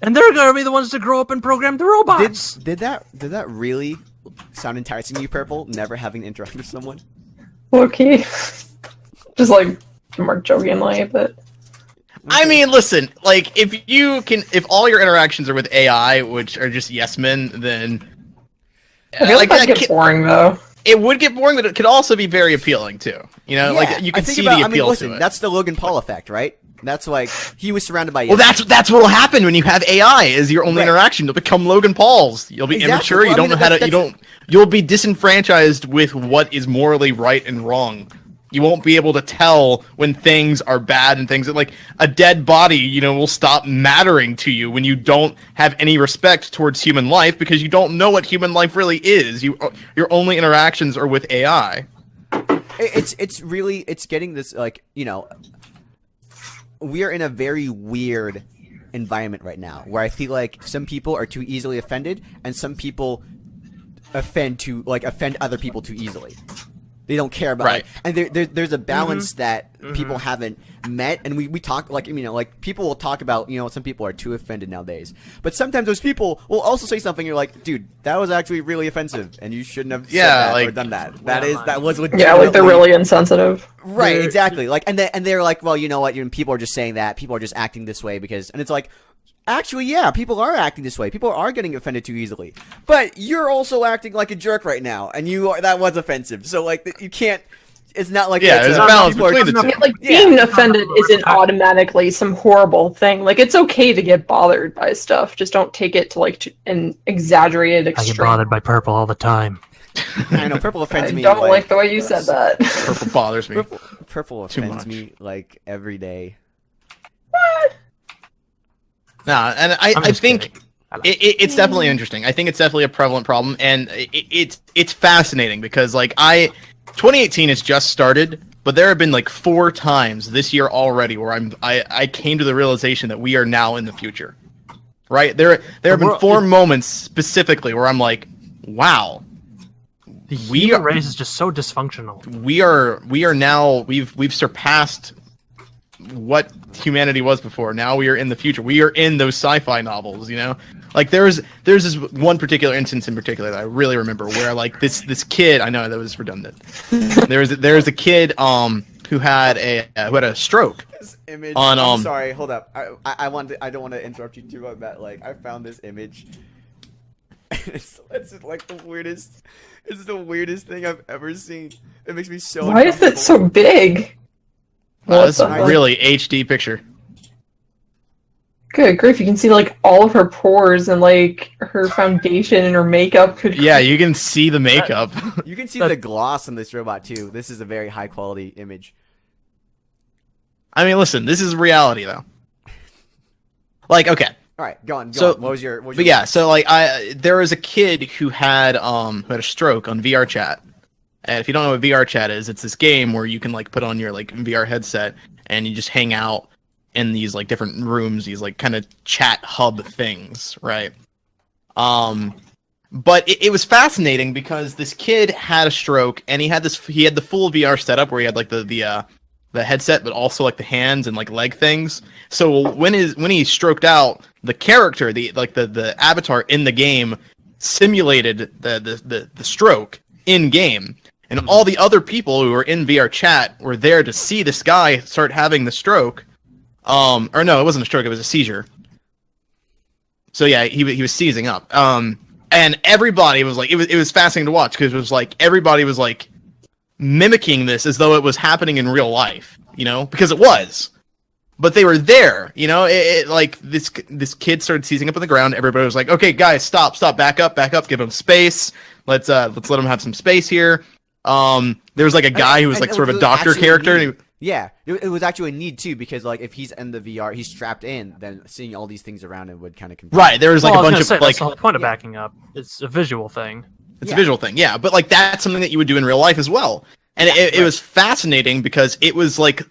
C: and they're gonna be the ones to grow up and program the robots.
B: Did that really sound enticing to you, Prpl? Never having to interact with someone?
D: Okay, just like more jokingly, but.
A: I mean, listen. Like, if all your interactions are with AI, which are just yes men, then
D: I feel like that gets boring, though.
A: It would get boring, but it could also be very appealing too. You know, like you can see the appeal to it.
B: That's the Logan Paul effect, right? That's like he was surrounded by.
A: Well, that's what'll happen when you have AI. Is your only interaction? You'll become Logan Pauls. You'll be immature. You don't know how to. You'll be disenfranchised with what is morally right and wrong. You won't be able to tell when things are bad and things that, like, a dead body, will stop mattering to you when you don't have any respect towards human life because you don't know what human life really is. Your only interactions are with AI.
B: It's getting this, like, we are in a very weird environment right now where I feel like some people are too easily offended and some people offend other people too easily. They don't care about it. And there's a balance that people haven't met. And we talk, like people will talk about, some people are too offended nowadays. But sometimes those people will also say something, you're like, dude, that was actually really offensive. And you shouldn't have said that or done that. That was legitimately...
D: Yeah, like they're really insensitive.
B: Right, exactly. Like, and they're like, well, you know what? People are just saying that. People are just acting this way because... And it's like... Actually, yeah, people are acting this way. People are getting offended too easily. But you're also acting like a jerk right now, and that was offensive. So, like, you can't... It's not like...
A: Yeah, there's a balance between the two.
D: Like, being offended isn't automatically some horrible thing. Like, it's okay to get bothered by stuff. Just don't take it to, like, an exaggerated extreme.
C: I get bothered by Prpl all the time.
B: I know, Prpl offends me.
D: I don't like the way you said that.
A: Prpl bothers me.
B: Prpl offends me, like, every day.
D: What?
A: No, and I think it's definitely interesting. I think it's definitely a prevalent problem, and it's fascinating because, like, 2018 has just started, but there have been like 4 times this year already where I came to the realization that we are now in the future. Right? There have been 4 moments specifically where I'm like, wow.
C: The human race is just so dysfunctional.
A: We are now we've surpassed what humanity was before. Now we are in the future. We are in those sci-fi novels, Like there's this one particular instance in particular that I really remember where, like, this kid, I know that was redundant. There's a kid who had a stroke.
B: This image. I'm sorry, hold up. I don't want to interrupt you too much, but, like, I found this image. It's like the weirdest. It's the weirdest thing I've ever seen. It makes me so.
D: Why is it so big?
A: That's a really HD picture.
D: Good grief, you can see, like, all of her pores and, like, her foundation and her makeup.
A: Yeah, you can see the makeup.
B: You can see the gloss on this robot, too. This is a very high-quality image.
A: I mean, listen, this is reality, though. Like, okay.
B: All right, go on.
A: So,
B: what was your
A: but yeah, so, like, there was a kid who had a stroke on VR chat. And if you don't know what VR chat is, it's this game where you can, like, put on your, like, VR headset and you just hang out in these, like, different rooms, these, like, kind of chat hub things, right? But it was fascinating because this kid had a stroke and he had the full VR setup where he had, like, the headset, but also, like, the hands and, like, leg things. So when he stroked out, the character, the avatar in the game simulated the stroke in game. And all the other people who were in VR chat were there to see this guy start having the stroke. Or no, it wasn't a stroke, it was a seizure. So yeah, he was seizing up. And everybody was like, it was fascinating to watch because it was like everybody was like mimicking this as though it was happening in real life, because it was. but they were there. You know, like this kid started seizing up on the ground. Everybody was like, "Okay, guys, stop, back up, give him space. Let's let him have some space here." There was like a guy who was like sort of a doctor character. And
B: it was actually a need too, because like if he's in the VR, he's strapped in, then seeing all these things around him would kind of confuse.
A: Right, there was like a bunch of like.
C: That's the whole point of backing up. It's a visual thing.
A: It's a visual thing, yeah. But like that's something that you would do in real life as well, and it was fascinating because it was like,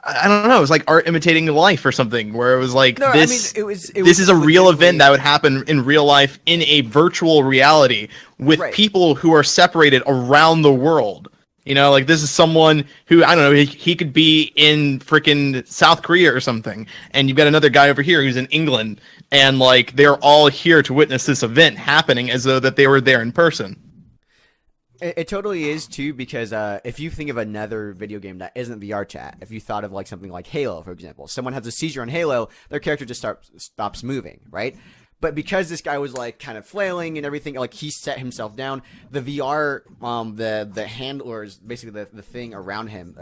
A: I don't know, it was like art imitating life or something, where it was like this is a real event that would happen in real life in a virtual reality with people who are separated around the world. You know, like this is someone who, I don't know, he could be in freaking South Korea or something, and you've got another guy over here who's in England, and like they're all here to witness this event happening as though that they were there in person.
B: It totally is too, because if you think of another video game that isn't VR chat, if you thought of like something like Halo, for example, someone has a seizure on Halo, their character just stops moving, right? But because this guy was like kind of flailing and everything, like he set himself down, the VR, the handlers, basically the thing around him,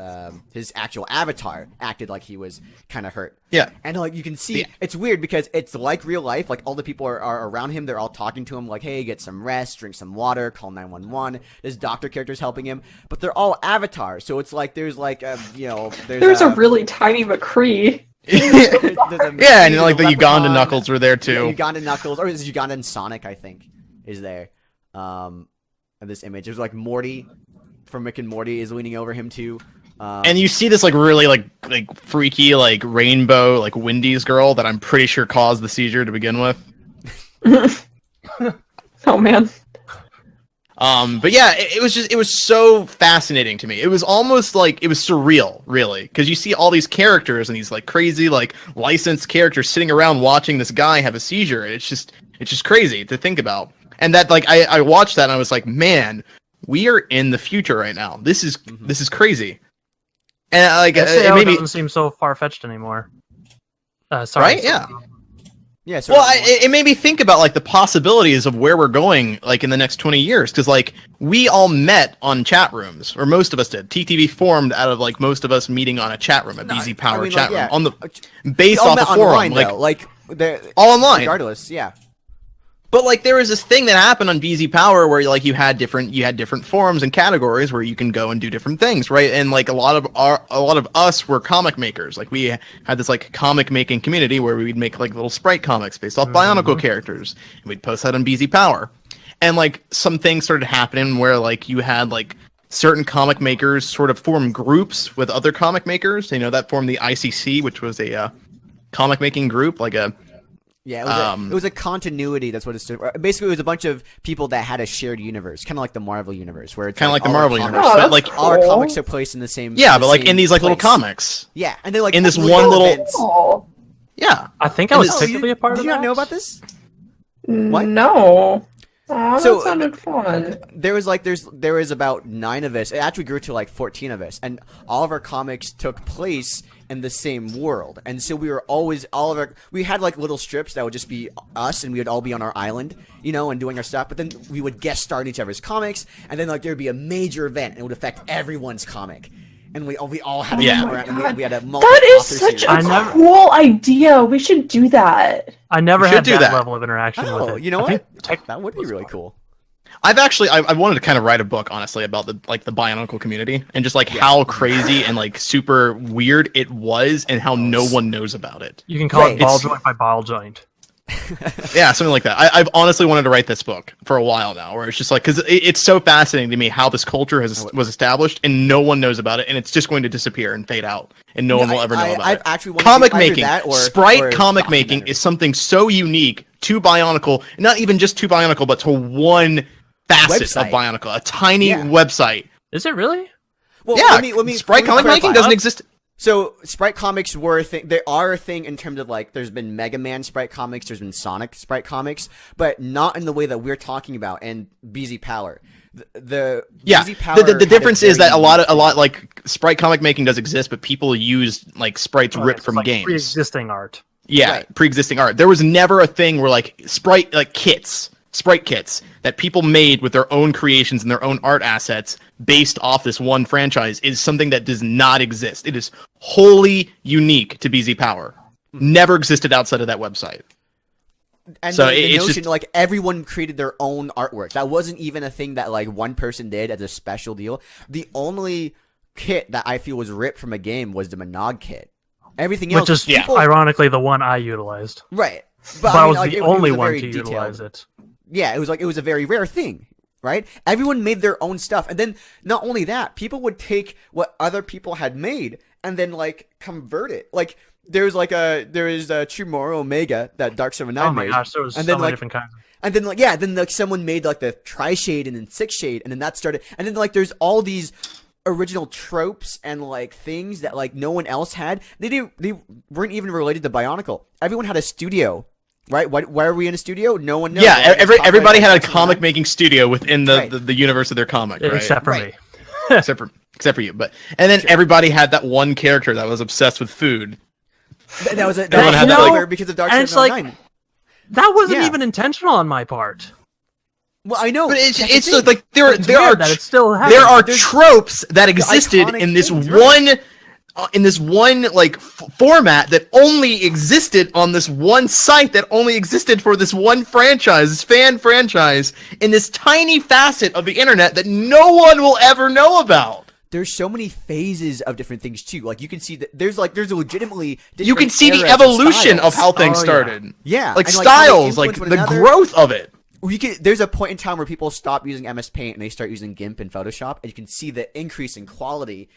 B: his actual avatar acted like he was kind of hurt.
A: Yeah.
B: And like you can see, it's weird because it's like real life. Like all the people are around him. They're all talking to him like, hey, get some rest, drink some water, call 911. This doctor character's helping him, but they're all avatars. So it's like there's like, there's
D: a really tiny McCree.
A: Yeah, and like the Ugandan Knuckles were there too.
B: Yeah, Ugandan Knuckles, or is Ugandan Sonic? I think is there. In this image, there's like Morty from Rick and Morty is leaning over him too.
A: And you see this like really like freaky like rainbow like Wendy's girl that I'm pretty sure caused the seizure to begin with.
D: Oh man.
A: But yeah, it was so fascinating to me. It was almost like it was surreal, really, because you see all these characters and these like crazy like licensed characters sitting around watching this guy have a seizure, and it's just crazy to think about. And that like I watched that and I was like, man, we are in the future right now. This is crazy. And like
C: it made doesn't seem so far fetched anymore. Sorry.
A: Right? Yeah.
B: Yeah, so
A: well, it made me think about like the possibilities of where we're going like in the next 20 years, because like we all met on chat rooms, or most of us did. TTV formed out of like most of us meeting on a chat room, a BZ Power chat room, on the based off the forum,
B: online,
A: like
B: they're
A: all online,
B: regardless. Yeah.
A: But like there was this thing that happened on BZ Power where like you had different forums and categories where you can go and do different things, right? And like a lot of us were comic makers. Like we had this like comic making community where we'd make like little sprite comics based off Bionicle characters, and we'd post that on BZ Power. And like some things started happening where like you had like certain comic makers sort of form groups with other comic makers. You know, that formed the ICC, which was a comic making group, like a
B: Yeah, it was a continuity. That's what it stood for. Basically, it was a bunch of people that had a shared universe, kind of like the Marvel universe, where it's
A: kind of like the Marvel universe,
D: but
A: like
B: all our comics took place in the same.
A: Yeah, but like in these like little comics.
B: Yeah, and they're like
A: in this one little. Yeah,
C: I think I was technically a part of that.
B: Did you not know about this?
D: What? No. Oh,
B: So,
D: that sounded fun.
B: There was about 9 of us. It actually grew to like 14 of us, and all of our comics took place in the same world. And so we were always we had like little strips that would just be us, and we would all be on our island, you know, and doing our stuff. But then we would guest star in each other's comics, and then like there would be a major event, and it would affect everyone's comic. And we all had we had a
D: that is such a cool idea. We should do that.
C: I never had that level of interaction with it.
B: You know what? That would be really cool.
A: I wanted to kind of write a book, honestly, about the Bionicle community and just like how crazy and like super weird it was, and how no one knows about it.
C: You can call it ball joint by ball joint.
A: Yeah, something like that. I've honestly wanted to write this book for a while now, where it's just like, because it's so fascinating to me how this culture was established, and no one knows about it, and it's just going to disappear and fade out, and no one will ever know about it.
B: Actually
A: comic making, sprite comic making is something so unique to Bionicle, not even just to Bionicle, but to one facet of Bionicle, a tiny website.
C: Is it really?
B: Well,
A: yeah, sprite comic making doesn't exist.
B: So, sprite comics were a thing. They are a thing in terms of, like, there's been Mega Man sprite comics, there's been Sonic sprite comics, but not in the way that we're talking about in BZ Power. BZ Power
A: the difference is that a lot like sprite comic making does exist, but people use like sprites ripped from games.
C: Pre-existing art.
A: Yeah, pre-existing art. There was never a thing where like sprite like kits sprite kits that people made with their own creations and their own art assets based off this one franchise is something that does not exist. It is wholly unique to BZ Power. Never existed outside of that website.
B: And so the notion, just, like, everyone created their own artwork. That wasn't even a thing that, like, one person did as a special deal. The only kit that I feel was ripped from a game was the Monog kit. Everything else,
C: which is ironically the one I utilized.
B: Right,
C: but I was the only one to utilize it.
B: Yeah, it was a very rare thing, right? Everyone made their own stuff, and then not only that, people would take what other people had made and then like convert it. Like there is a Tomorrow Omega that Dark79 made.
C: Oh my gosh, there was so many different kinds.
B: And then then someone made like the Tri-Shade and then Six Shade, and then that started. And then like there's all these original tropes and like things that like no one else had. They weren't even related to Bionicle. Everyone had a studio. Right? Why are we in a studio? No one knows.
A: Yeah, everybody had a comic making studio within the universe of their comic, right?
C: Except for me.
A: except for you. But then everybody had that one character that was obsessed with food.
B: That was because of Dark79.
C: Like, that wasn't even intentional on my part.
B: Well, I know,
A: but it's like there are tropes that existed in this one. In this one like format that only existed on this one site that only existed for this one franchise, this fan franchise, in this tiny facet of the internet that no one will ever know about.
B: There's so many phases of different things too. Like you can see that there's legitimately
A: you can see the evolution of how things started.
B: Yeah,
A: like and styles, like the growth of it.
B: There's a point in time where people stop using MS Paint and they start using GIMP and Photoshop, and you can see the increase in quality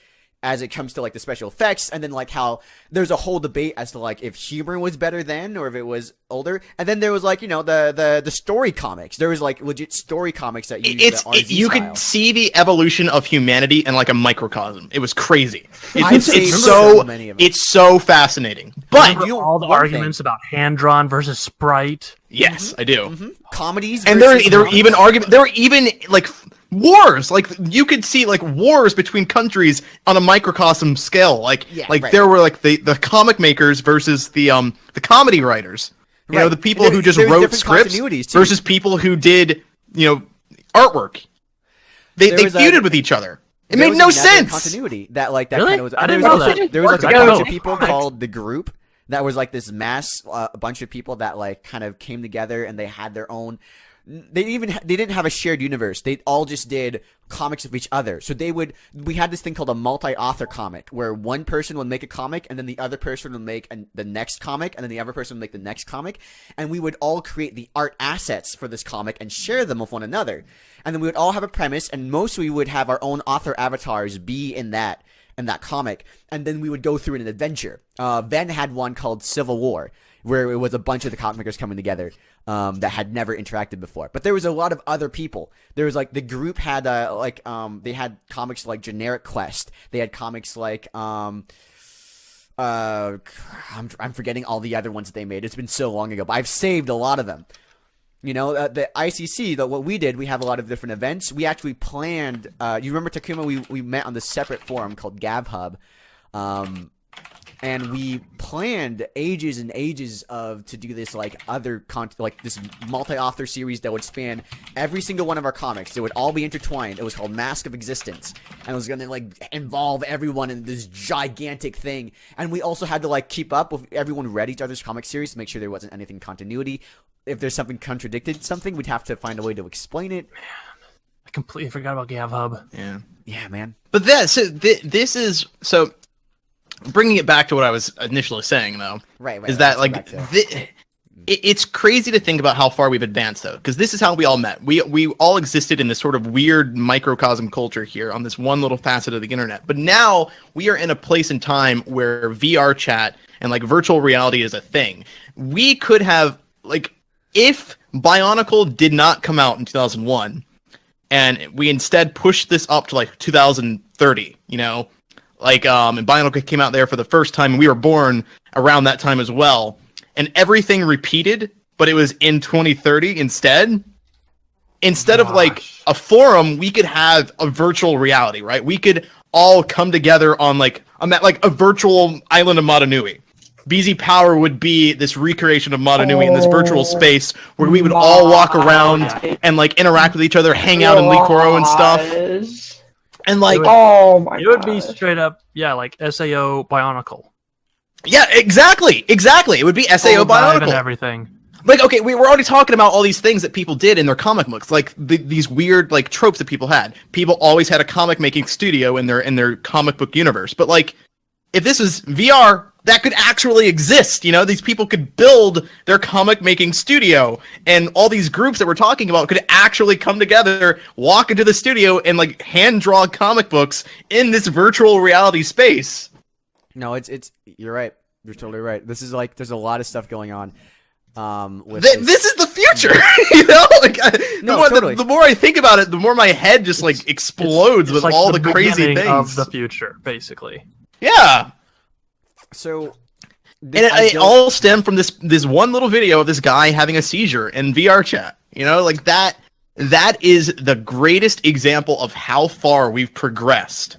B: as it comes to like the special effects, and then like how there's a whole debate as to like if humor was better then or if it was older. And then there was like the story comics. There was like legit story comics that used the RZ
A: you
B: style.
A: Could see the evolution of humanity in like a microcosm. It was crazy. It's so fascinating. But
C: all the arguments about hand drawn versus sprite.
A: Yes, I do.
B: Mm-hmm. Comedies,
A: and there were even arguments. There were even like wars. Like you could see like wars between countries on a microcosm scale. There were like the comic makers versus the comedy writers. You know, the people who just wrote scripts versus people who did artwork. They feuded with each other. It made no sense.
B: Continuity that really?
C: Kind of was. I didn't know that.
B: There was like a bunch of people called the Group. That was like this mass a bunch of people that like kind of came together and they had their own. They didn't have a shared universe. They all just did comics of each other. So we had this thing called a multi-author comic where one person would make a comic and then the other person would make the next comic and then the other person would make the next comic, and we would all create the art assets for this comic and share them with one another. And then we would all have a premise, and mostly we would have our own author avatars be in that comic, and then we would go through an adventure. Venn had one called Civil War, where it was a bunch of the comic makers coming together that had never interacted before. But there was a lot of other people. There was like the Group had they had comics like Generic Quest. They had comics like I'm forgetting all the other ones that they made. It's been so long ago, but I've saved a lot of them. You know, the ICC, what we did, we have a lot of different events. We actually planned, you remember Takuma, we met on this separate forum called GavHub, and we planned ages and ages to do this like other content, like this multi-author series that would span every single one of our comics. They would all be intertwined. It was called Mask of Existence, and it was going to like involve everyone in this gigantic thing. And we also had to like keep up with everyone read each other's comic series to make sure there wasn't anything continuity. If there's something contradicted something, we'd have to find a way to explain it.
C: I completely forgot about GavHub.
B: Yeah, man.
A: But this is so. Bringing it back to what I was initially saying, though, is that like it's crazy to think about how far we've advanced, though, because this is how we all met. We all existed in this sort of weird microcosm culture here on this one little facet of the internet. But now we are in a place in time where VR chat and like virtual reality is a thing. We could have like. If Bionicle did not come out in 2001, and we instead pushed this up to like 2030, and Bionicle came out there for the first time, and we were born around that time as well, and everything repeated, but it was in 2030 instead of like a forum, we could have a virtual reality, right? We could all come together on like a virtual island of Matanui. BZ Power would be this recreation of Motonui in this virtual space where we would all walk around and like interact with each other, hang out in Likoro and stuff. And like,
C: it would be straight up, like SAO Bionicle.
A: Yeah, exactly. It would be SAO Bionicle
C: and everything.
A: Like, okay, we were already talking about all these things that people did in their comic books, like these weird like tropes that people had. People always had a comic making studio in their comic book universe. But like, if this was VR, that could actually exist. You know, these people could build their comic making studio, and all these groups that we're talking about could actually come together, walk into the studio, and like hand draw comic books in this virtual reality space.
B: No, it's you're right. You're totally right. This is like there's a lot of stuff going on.
A: This is the future, you know. Like, the more I think about it, the more my head just like explodes with like all the crazy things
C: of the future, basically.
A: Yeah.
B: So,
A: it all stemmed from this one little video of this guy having a seizure in VR chat. You know, like that is the greatest example of how far we've progressed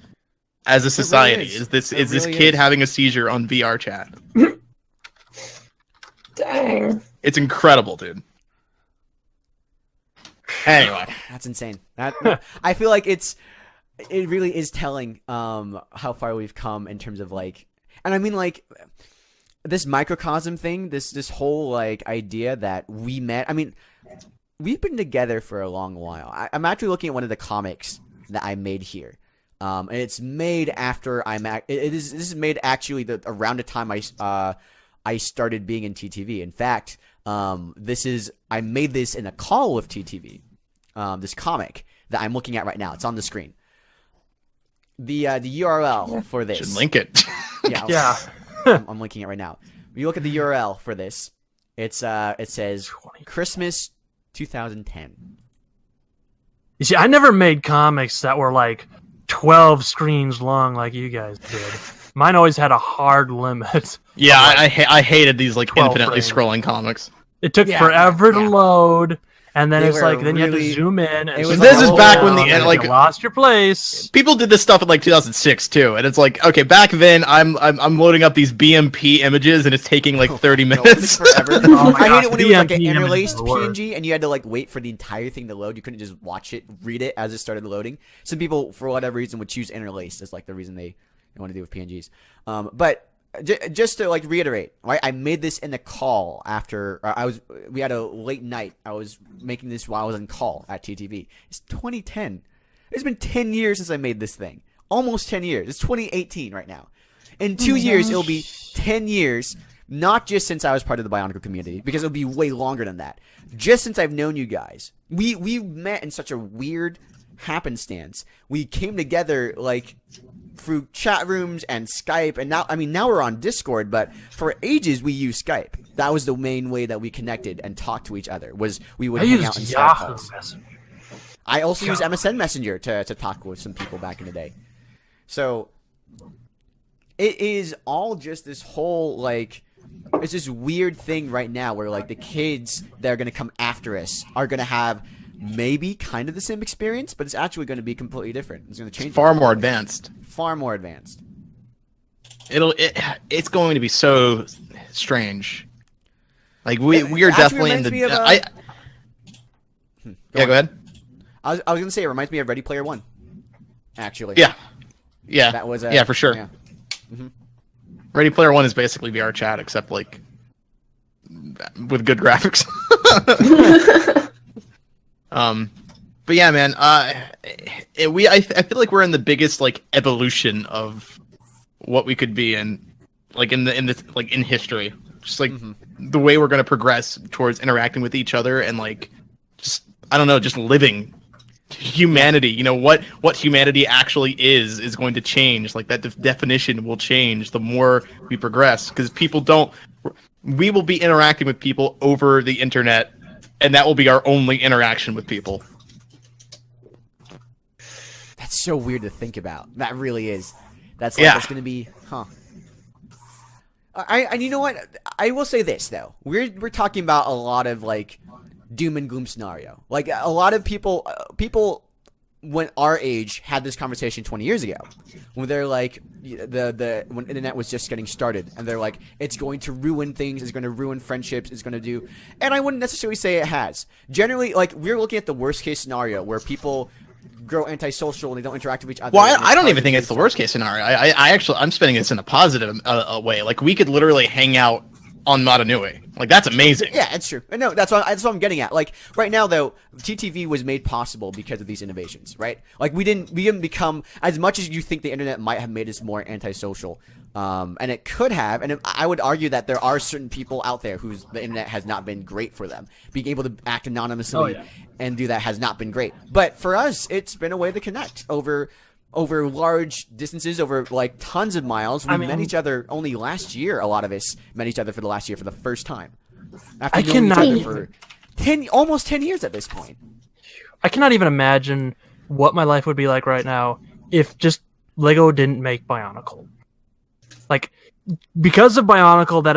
A: as a society. Really is this kid having a seizure on VR chat?
D: Dang.
A: It's incredible, dude. Anyway.
B: That's insane. I feel like it really is telling how far we've come in terms of like, and I mean like this microcosm thing, this whole like idea that we met. I mean, we've been together for a long while. I'm actually looking at one of the comics that I made here. And it's made after this is made actually around the time I started being in TTV. In fact, I made this in a call with TTV. This comic that I'm looking at right now. It's on the screen. The URL for this.
A: Should link it.
C: Yeah.
B: I'm linking it right now. When you look at the URL for this, it says Christmas 2010.
C: You see, I never made comics that were like 12 screens long like you guys did. Mine always had a hard limit.
A: Yeah, I hated these like infinitely
C: frames.
A: Scrolling comics.
C: It took forever to load, and then it's like then you have to zoom in. And
A: this is back when
C: you lost your place.
A: People did this stuff in like 2006 too, and it's like, okay, back then I'm loading up these BMP images and it's taking like 30 minutes.
B: Forever. I hate it when it was like an interlaced PNG and you had to like wait for the entire thing to load. You couldn't just watch it, read it as it started loading. Some people, for whatever reason, would choose interlaced as like the reason they want to do with PNGs. But just to like reiterate, right? I made this in a call after we had a late night. I was making this while I was on call at TTV. It's 2010. It's been 10 years since I made this thing. Almost 10 years. It's 2018 right now. In 2 years, it'll be 10 years. Not just since I was part of the Bionicle community, because it'll be way longer than that. Just since I've known you guys, we met in such a weird happenstance. We came together like through chat rooms and Skype, and now we're on Discord, but for ages we used Skype. That was the main way that we connected and talked to each other, was we would hang out in Skype calls. I also used MSN Messenger to talk with some people back in the day. So it is all just this whole like, it's this weird thing right now where like the kids that are going to come after us are going to have maybe kind of the same experience, but it's actually going to be completely different. It's going to change.
A: Far more advanced.
B: Far more advanced.
A: It's going to be so strange. Like we are definitely in the.
B: Go
A: ahead.
B: I was going to say it reminds me of Ready Player One. Actually.
A: Yeah.
B: That was
A: for sure. Yeah.
B: Mm-hmm.
A: Ready Player One is basically VR chat, except like with good graphics. But yeah, man. I feel like we're in the biggest like evolution of what we could be in, like in this like in history. Just like the way we're gonna progress towards interacting with each other and like just I don't know, just living humanity. You know what humanity actually is going to change. Like that definition will change the more we progress, because we will be interacting with people over the internet, and that will be our only interaction with people.
B: That's so weird to think about. That really is. That's like it's gonna be, And you know what? I will say this though. We're talking about a lot of like doom and gloom scenario. Like a lot of people when our age had this conversation 20 years ago, when they're like when internet was just getting started, and they're like, it's going to ruin things, it's going to ruin friendships, it's going to do, and I wouldn't necessarily say it has. Generally, like, we're looking at the worst case scenario where people grow antisocial and they don't interact with each other.
A: Well, I don't even think it's the worst case scenario. I'm spinning this in a positive way. Like, we could literally hang out on Matanui. Like, that's amazing.
B: Yeah, it's true. No, that's what I'm getting at. Like, right now, though, TTV was made possible because of these innovations, right? Like, we didn't become, as much as you think the internet might have made us more antisocial, and it could have, and I would argue that there are certain people out there whose the internet has not been great for them. Being able to act anonymously and do that has not been great. But for us, it's been a way to connect over large distances, over like tons of miles. We met each other only last year. A lot of us met each other for the last year for the first time. After knowing each other for almost 10 years at this point.
C: I cannot even imagine what my life would be like right now if just Lego didn't make Bionicle. Like, because of Bionicle, that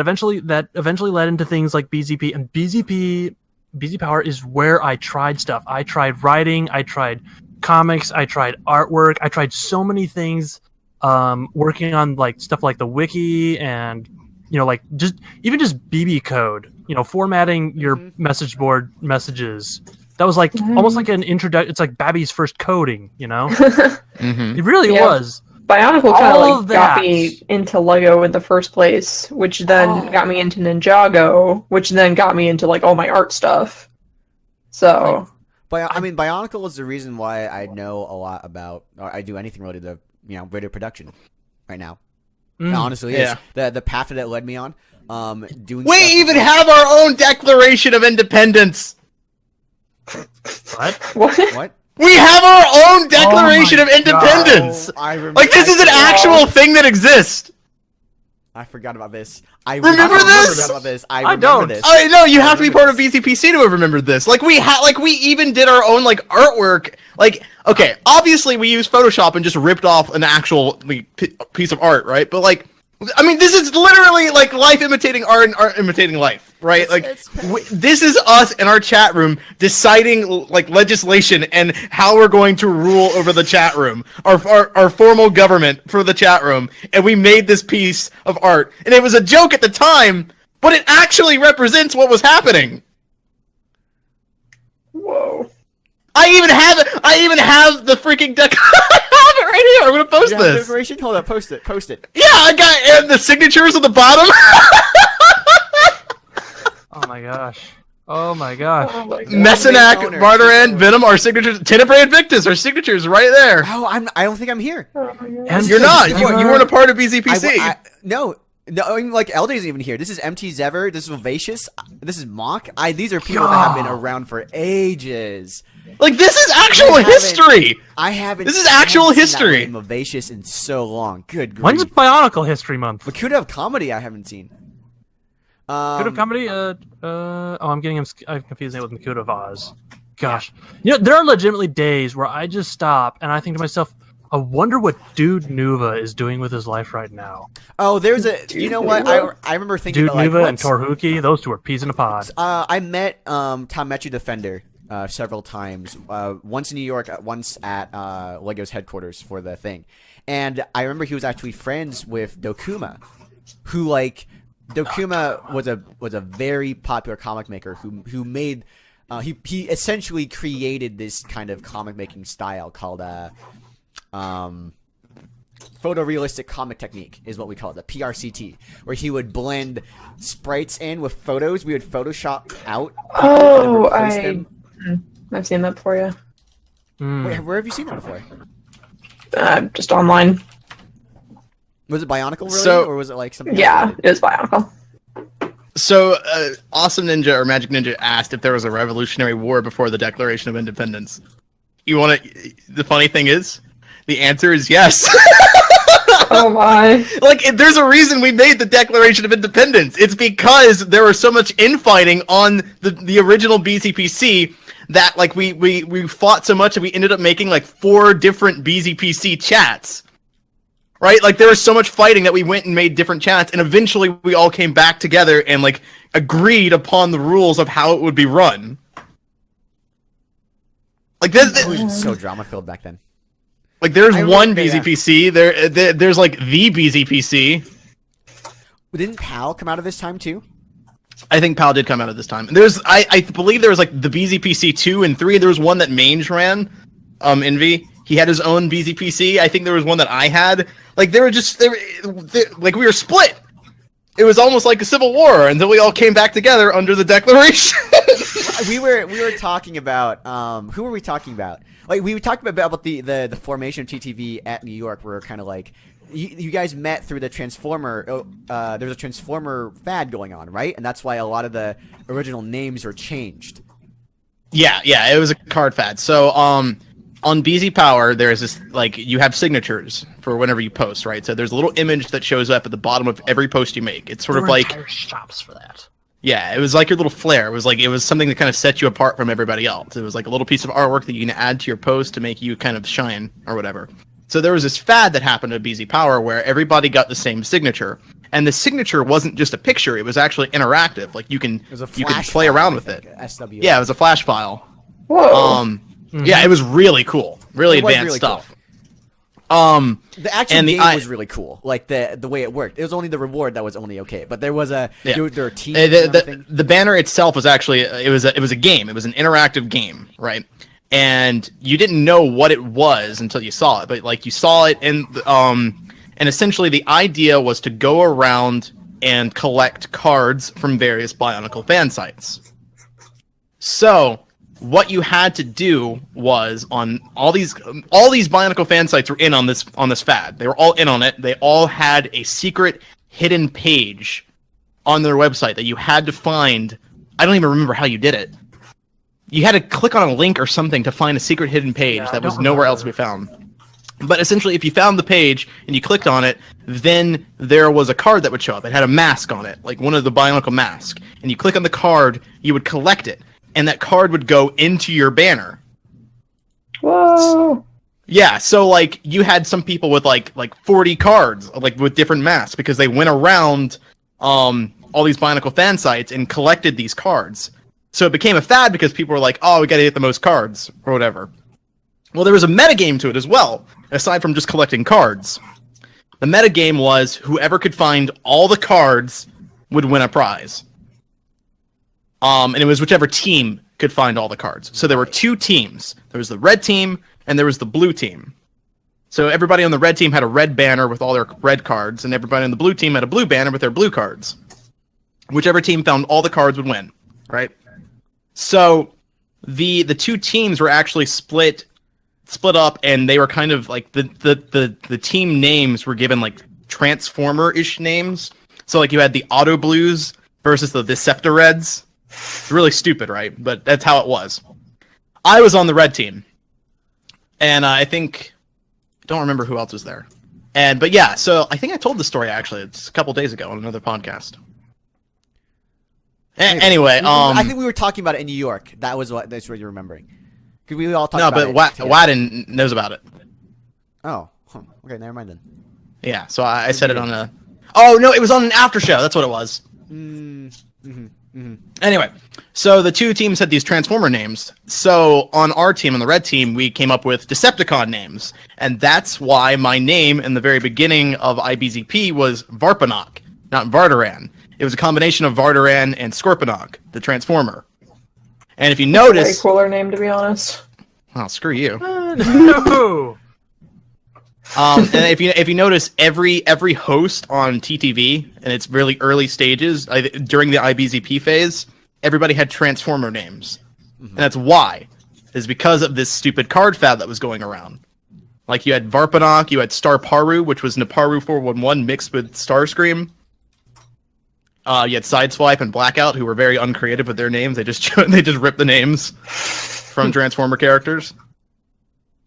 C: eventually led into things like BZP, and BZ Power is where I tried stuff. I tried writing, I tried comics, I tried artwork, I tried so many things, working on like stuff like the wiki, and like just BB code, formatting your message board messages. That was like almost like an introduction. It's like Babby's first coding, It really was.
D: Bionicle kind of like got me into Lego in the first place, which then got me into Ninjago, which then got me into like all my art stuff. So,
B: Bionicle is the reason why I know a lot about, or I do anything related to, video production right now. Honestly, it's the path that it led me on.
A: We even have our own Declaration of Independence.
B: What?
A: We have our own Declaration of Independence. Like, this is an actual thing that exists.
B: I forgot about this.
A: Remember this?
B: I don't. This.
A: I know you have to be part of VCPC to have remembered this. Like, we even did our own like artwork. Like, okay, obviously we used Photoshop and just ripped off an actual piece of art, right? But like, I mean, this is literally like life imitating art and art imitating life, right? This is us in our chat room deciding like legislation and how we're going to rule over the chat room, our formal government for the chat room, and we made this piece of art, and it was a joke at the time, but it actually represents what was happening.
D: Whoa!
A: I even have the freaking deck. I have it right here. I'm gonna post this.
B: Declaration? Hold up, post it.
A: Yeah, I got the signatures at the bottom.
C: Oh my gosh.
A: Messinac, Barteran, Venom, our signatures. Tenebrae Invictus, our signatures right there.
B: Oh, I don't think I'm here.
C: And
A: you're not. You weren't a part of BZPC.
B: No, I mean, like, LD isn't even here. This is MT Zever. This is Vivacious. This is Mock. These are people that have been around for ages.
A: Like, this is actual history.
B: I haven't.
A: This is actual history.
B: Vivacious in so long. Good grief.
C: When's Bionicle History Month?
B: Makuta of Comedy, I haven't seen.
C: Makuta of Comedy? I'm confusing it with Makuta of Oz. Gosh. There are legitimately days where I just stop and I think to myself, I wonder what Dude Nuva is doing with his life right now.
B: Oh, there's a... You know what? I remember thinking
C: Dude
B: about, like,
C: Nuva and Torhuki, those two are peas in a pod.
B: I met Tamechi Defender several times. Once in New York, once at Lego's headquarters for the thing. And I remember he was actually friends with Takuma, who, like... Takuma was a very popular comic maker who made... he essentially created this kind of comic making style called... photorealistic comic technique is what we call it, the PRCT, where he would blend sprites in with photos. We would Photoshop out.
D: I've seen that before, yeah.
B: Wait, where have you seen that before?
D: Just online.
B: Was it Bionicle really, or was it like something?
D: Yeah, it was Bionicle.
A: So, Awesome Ninja or Magic Ninja asked if there was a Revolutionary War before the Declaration of Independence. The funny thing is, the answer is yes.
D: Oh my.
A: Like, there's a reason we made the Declaration of Independence. It's because there was so much infighting on the original BZPC that, like, we fought so much and we ended up making, like, 4 different BZPC chats. Right? Like, there was so much fighting that we went and made different chats, and eventually we all came back together and, like, agreed upon the rules of how it would be run. Like this,
B: it was so drama filled back then.
A: Like there's one BZPC. There's like the BZPC.
B: Didn't PAL come out of this time too?
A: I think PAL did come out of this time. I believe there was like the BZPC 2 and 3. There was one that Mange ran. Envy. He had his own BZPC. I think there was one that I had. Like they were like we were split. It was almost like a civil war until we all came back together under the Declaration.
B: we were talking about who were we talking about? Like we talked about the formation of TTV at New York. Where kind of like you guys met through the Transformer. There's a Transformer fad going on, right? And that's why a lot of the original names are changed.
A: Yeah, it was a card fad. So on BZ Power, there's this, like, you have signatures for whenever you post, right? So there's a little image that shows up at the bottom of every post you make. It's sort of like
C: entire shops for that.
A: Yeah, it was like your little flair. It was something that kind of set you apart from everybody else. It was like a little piece of artwork that you can add to your post to make you kind of shine or whatever. So there was this fad that happened at BZ Power where everybody got the same signature. And the signature wasn't just a picture, it was actually interactive. Like you can play around with it.
B: SW.
A: Yeah, it was a flash file.
D: Whoa.
A: Yeah, it was really cool. Really advanced stuff.
B: Cool. The actual game was really cool. Like the way it worked. It was only the reward that was only okay. But there was there were teams.
A: The banner itself was actually it was a game. It was an interactive game, right? And you didn't know what it was until you saw it. But like you saw it, and essentially the idea was to go around and collect cards from various Bionicle fan sites. So what you had to do was on all these Bionicle fan sites were in on this fad. They were all in on it. They all had a secret hidden page on their website that you had to find. I don't even remember how you did it. You had to click on a link or something to find a secret hidden page that was nowhere else to be found. But essentially, if you found the page and you clicked on it, then there was a card that would show up. It had a mask on it, like one of the Bionicle masks. And you click on the card, you would collect it. And that card would go into your banner.
D: Whoa!
A: Yeah, so like you had some people with like 40 cards, like with different masks, because they went around all these Bionicle fan sites and collected these cards. So it became a fad because people were like, "Oh, we got to get the most cards or whatever." Well, there was a metagame to it as well, aside from just collecting cards. The metagame was whoever could find all the cards would win a prize. And it was whichever team could find all the cards. So there were two teams. There was the red team, and there was the blue team. So everybody on the red team had a red banner with all their red cards, and everybody on the blue team had a blue banner with their blue cards. Whichever team found all the cards would win, right? So the two teams were actually split up, and they were kind of like the team names were given like Transformer-ish names. So like you had the Auto Blues versus the Deceptoreds. It's really stupid, right? But that's how it was. I was on the red team, and I don't remember who else was there. But yeah, so I think I told the story actually. It's a couple days ago on another podcast. Anyway,
B: I think we were talking about it in New York. That's what you're remembering. Because we all talked about it.
A: No, but Wadden knows about it.
B: Oh, okay, never mind then.
A: Yeah, so I said it on a. Oh no, it was on an after show. That's what it was. Anyway, so the two teams had these Transformer names. So on our team, on the red team, we came up with Decepticon names. And that's why my name in the very beginning of IBZP was Varpanok, not Vardaran. It was a combination of Vardaran and Scorponok, the Transformer. And if you notice...
D: Way cooler name, to be honest.
A: Oh, screw you.
C: No!
A: And if you notice, every host on TTV in its really early stages during the IBZP phase, everybody had Transformer names, and that's why is because of this stupid card fad that was going around. Like you had Varpanok, you had Starparu, which was Naparu 411 mixed with Starscream. You had Sideswipe and Blackout, who were very uncreative with their names. They just ripped the names from Transformer characters.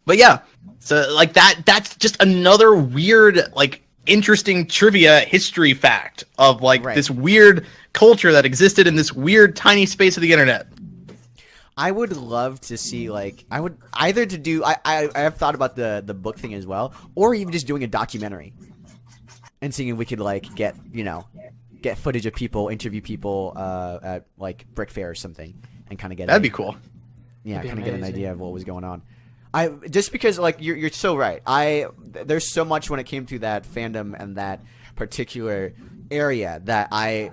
A: But yeah. So, like, that's just another weird, like, interesting trivia history fact of, like, this weird culture that existed in this weird tiny space of the internet.
B: I would love to see, like, I would either to do, I have thought about the book thing as well, or even just doing a documentary and seeing if we could, like, get footage of people, interview people at, like, Brick Fair or something and kind of get
A: That'd be cool.
B: Yeah, kind of get an idea of what was going on. Just because like you're so right. There's so much when it came to that fandom and that particular area that I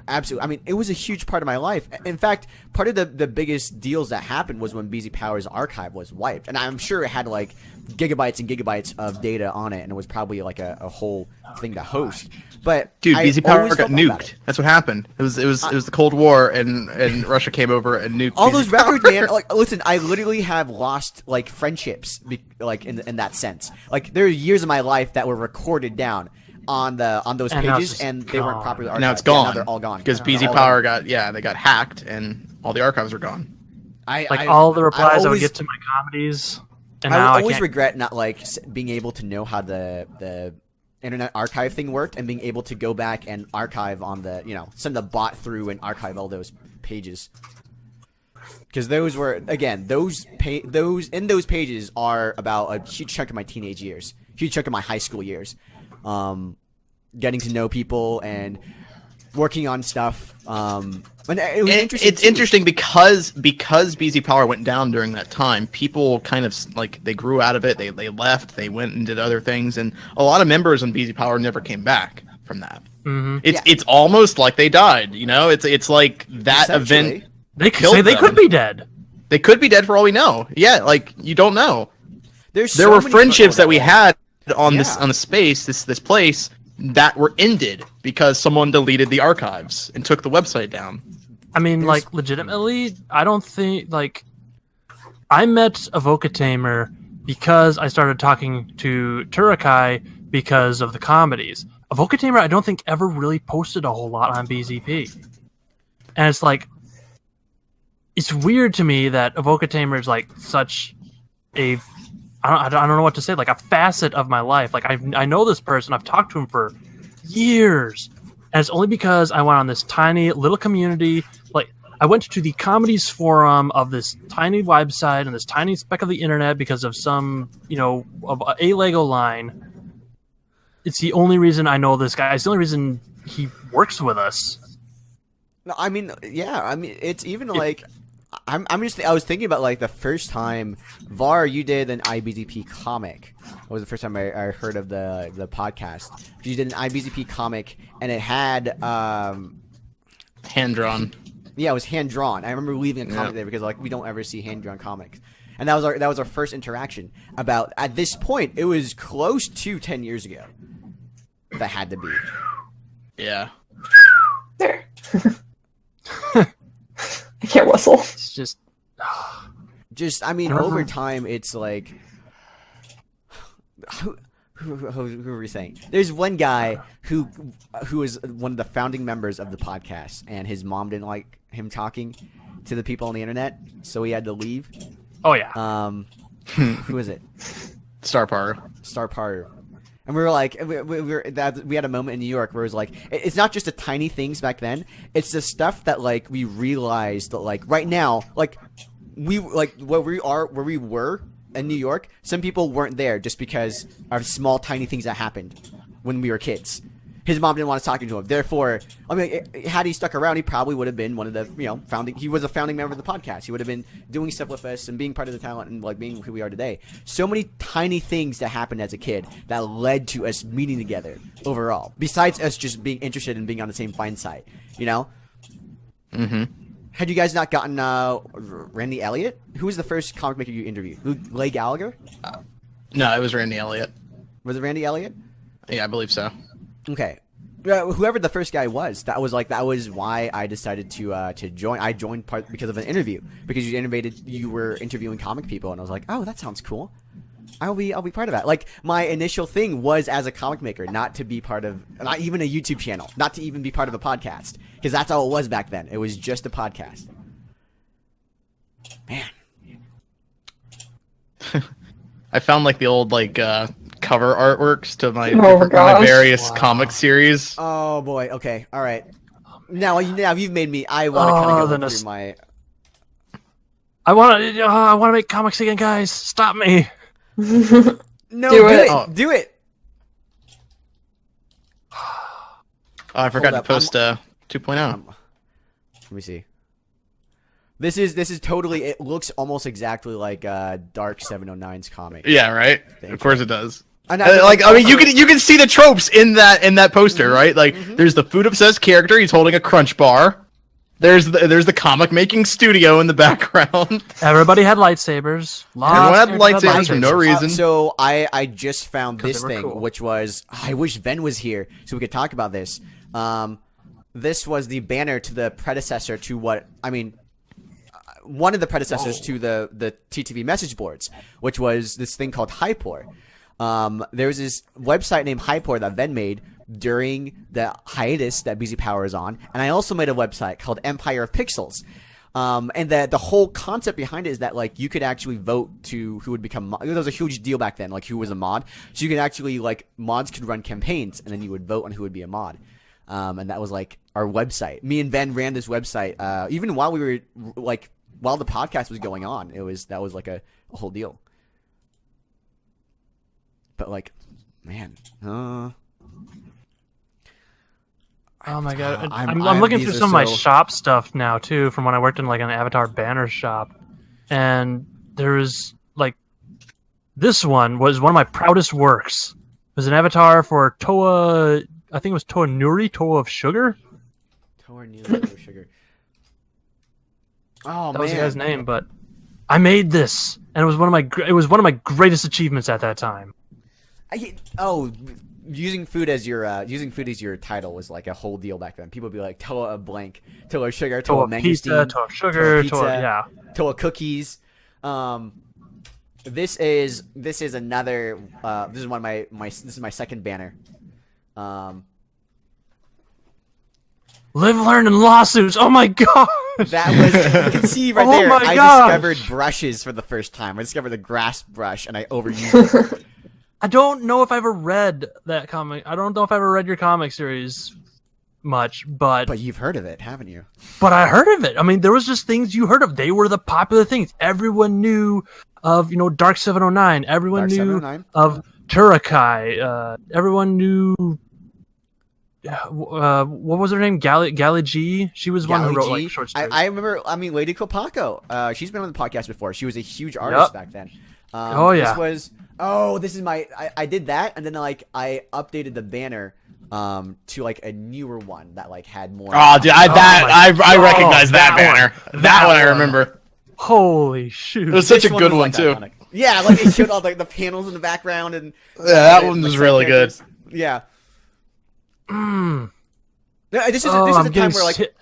B: mean, it was a huge part of my life. In fact, part of the biggest deals that happened was when BZ Power's archive was wiped, and I'm sure it had like gigabytes and gigabytes of data on it, and it was probably like a whole thing to host. But
A: dude, BZ Power got nuked. That's what happened. It was the Cold War, and Russia came over and nuked
B: all
A: BZ
B: those
A: Power.
B: records, man. Like, listen, I literally have lost like friendships, like in that sense. Like there are years of my life that were recorded down on those pages, and they weren't properly archived.
A: Now it's gone.
B: Now they're all gone
A: because BZ Power they got hacked, and all the archives are gone.
C: All the replies I would get to my comedies, and now
B: I always regret not like being able to know how the Internet Archive thing worked, and being able to go back and archive on the send the bot through and archive all those pages. Because those were those pages are about a huge chunk of my teenage years, huge chunk of my high school years. Getting to know people and working on stuff. And it was interesting.
A: It's interesting because BZ Power went down during that time. People kind of like they grew out of it. They left. They went and did other things, and a lot of members on BZ Power never came back from that.
C: Mm-hmm.
A: It's almost like they died. It's like that event.
C: They could be dead.
A: They could be dead for all we know. Yeah, like you don't know.
B: There
A: were friendships that we had on the space, this place, that were ended because someone deleted the archives and took the website down.
C: I mean, like, legitimately, I don't think, like, I met Avoca Tamer because I started talking to Turakai because of the comedies. Avoca Tamer, I don't think, ever really posted a whole lot on BZP. And it's like, it's weird to me that Avoca Tamer is, like, such a... I don't know what to say, like a facet of my life. Like I know this person, I've talked to him for years, and it's only because I went on this tiny little community. Like I went to the comedies forum of this tiny website and this tiny speck of the internet because of some, of a Lego line. It's the only reason I know this guy. It's the only reason he works with us.
B: No, I mean, yeah, I mean, it's even like. I was thinking about like the first time VAR you did an IBZP comic. It was the first time I heard of the podcast. You did an IBZP comic and it had
A: hand drawn.
B: Yeah, it was hand drawn. I remember leaving a comment there because like we don't ever see hand drawn comics, and that was our first interaction. About at this point, it was close to 10 years ago. That had to be.
A: Yeah.
D: There. I can't whistle.
C: It's
B: just I mean, over time, it's like who were we saying? There's one guy who was one of the founding members of the podcast, and his mom didn't like him talking to the people on the internet, so he had to leave.
C: Oh yeah.
B: Who is it?
A: Star Power. And we were like, we had a moment in New York where it was like, it's not just the tiny things back then. It's the stuff that like we realized that like right now, like we like where we were in New York. Some people weren't there just because of small tiny things that happened when we were kids. His mom didn't want us talking to him. Therefore, I mean, had he stuck around, he probably would have been one of the founding. He was a founding member of the podcast. He would have been doing stuff with us and being part of the talent and like being who we are today. So many tiny things that happened as a kid that led to us meeting together overall. Besides us just being interested in being on the same find site, Mm-hmm.
B: Had you guys not gotten Randy Elliott? Who was the first comic maker you interviewed? Leigh Gallagher?
A: No, it was Randy Elliott.
B: Was it Randy Elliott?
A: Yeah, I believe so.
B: Okay. Whoever the first guy was, that was why I decided to join. I joined because of an interview, because you were interviewing comic people, and I was like, oh, that sounds cool. I'll be part of that. Like my initial thing was as a comic maker, not to be part of, not even a YouTube channel, not to even be part of a podcast, because that's all it was back then. It was just a podcast. Man.
A: I found like the old cover artworks to my various comic series.
B: Oh boy. Okay. All right. Now you've made me. I want to kind of go through my.
C: I want to make comics again, guys. Stop me.
B: No, do it. Do it.
A: Oh, I forgot to post 2.0.
B: Let me see. This is totally. It looks almost exactly like Dark 709's comic.
A: Yeah, right. Of course it does.
B: And
A: I mean, you can see the tropes in that poster, right? Like, there's the food obsessed character. He's holding a crunch bar. There's the comic making studio in the background.
C: Everybody had lightsabers.
A: Everyone had lightsabers for no reason.
B: So I just found this thing,
C: cool.
B: which was I wish Ven was here so we could talk about this. This was the banner to the predecessor to one of the predecessors to the TTV message boards, which was this thing called Hypor. There was this website named Hypor that Ven made during the hiatus that BZ Power is on, and I also made a website called Empire of Pixels. And the whole concept behind it is that like you could actually vote to who would become. There was a huge deal back then, like who was a mod. So you could actually mods could run campaigns, and then you would vote on who would be a mod. And that was like our website. Me and Ven ran this website even while we were while the podcast was going on. That was like a whole deal. But like, man,
C: oh my god! I'm looking through some of my shop stuff now too, from when I worked in like an Avatar banner shop, and there was like this one was one of my proudest works. It was an avatar for Toa. I think it was Toa Nuri, Toa of Sugar.
B: Toa Nuri, Toa of Sugar. Oh,
C: that was the guy's name, but I made this, and it was one of my greatest achievements at that time.
B: Using food as your title was like a whole deal back then. People would be like Toa of blank, Toa of Sugar, Toa of
C: pizza, Toa of Sugar, Toa
B: Toa cookies. This is another. This is one of this is my second banner.
C: Live, learn, and lawsuits. Oh my god!
B: That was, you can see right there. I discovered brushes for the first time. I discovered the grass brush, and I overused it.
C: I don't know if I ever read that comic. I don't know if I ever read your comic series much, but
B: you've heard of it, haven't you?
C: But I heard of it. I mean, there was just things you heard of. They were the popular things. Everyone knew of, Dark 709. Everyone knew of Turakai. Everyone knew. What was her name? Gali G. She was one who wrote like short stories.
B: I remember. I mean, Lady Kopako. She's been on the podcast before. She was a huge artist back then. This is my. I did that, and then I updated the banner to like a newer one that like had more.
A: Oh, dude, I recognize that banner. That one I remember.
C: Holy shoot!
A: It was such a good one too.
B: Iconic. Yeah, like it showed all the panels in the background, and
A: that one was really good.
B: Yeah. This is a time where like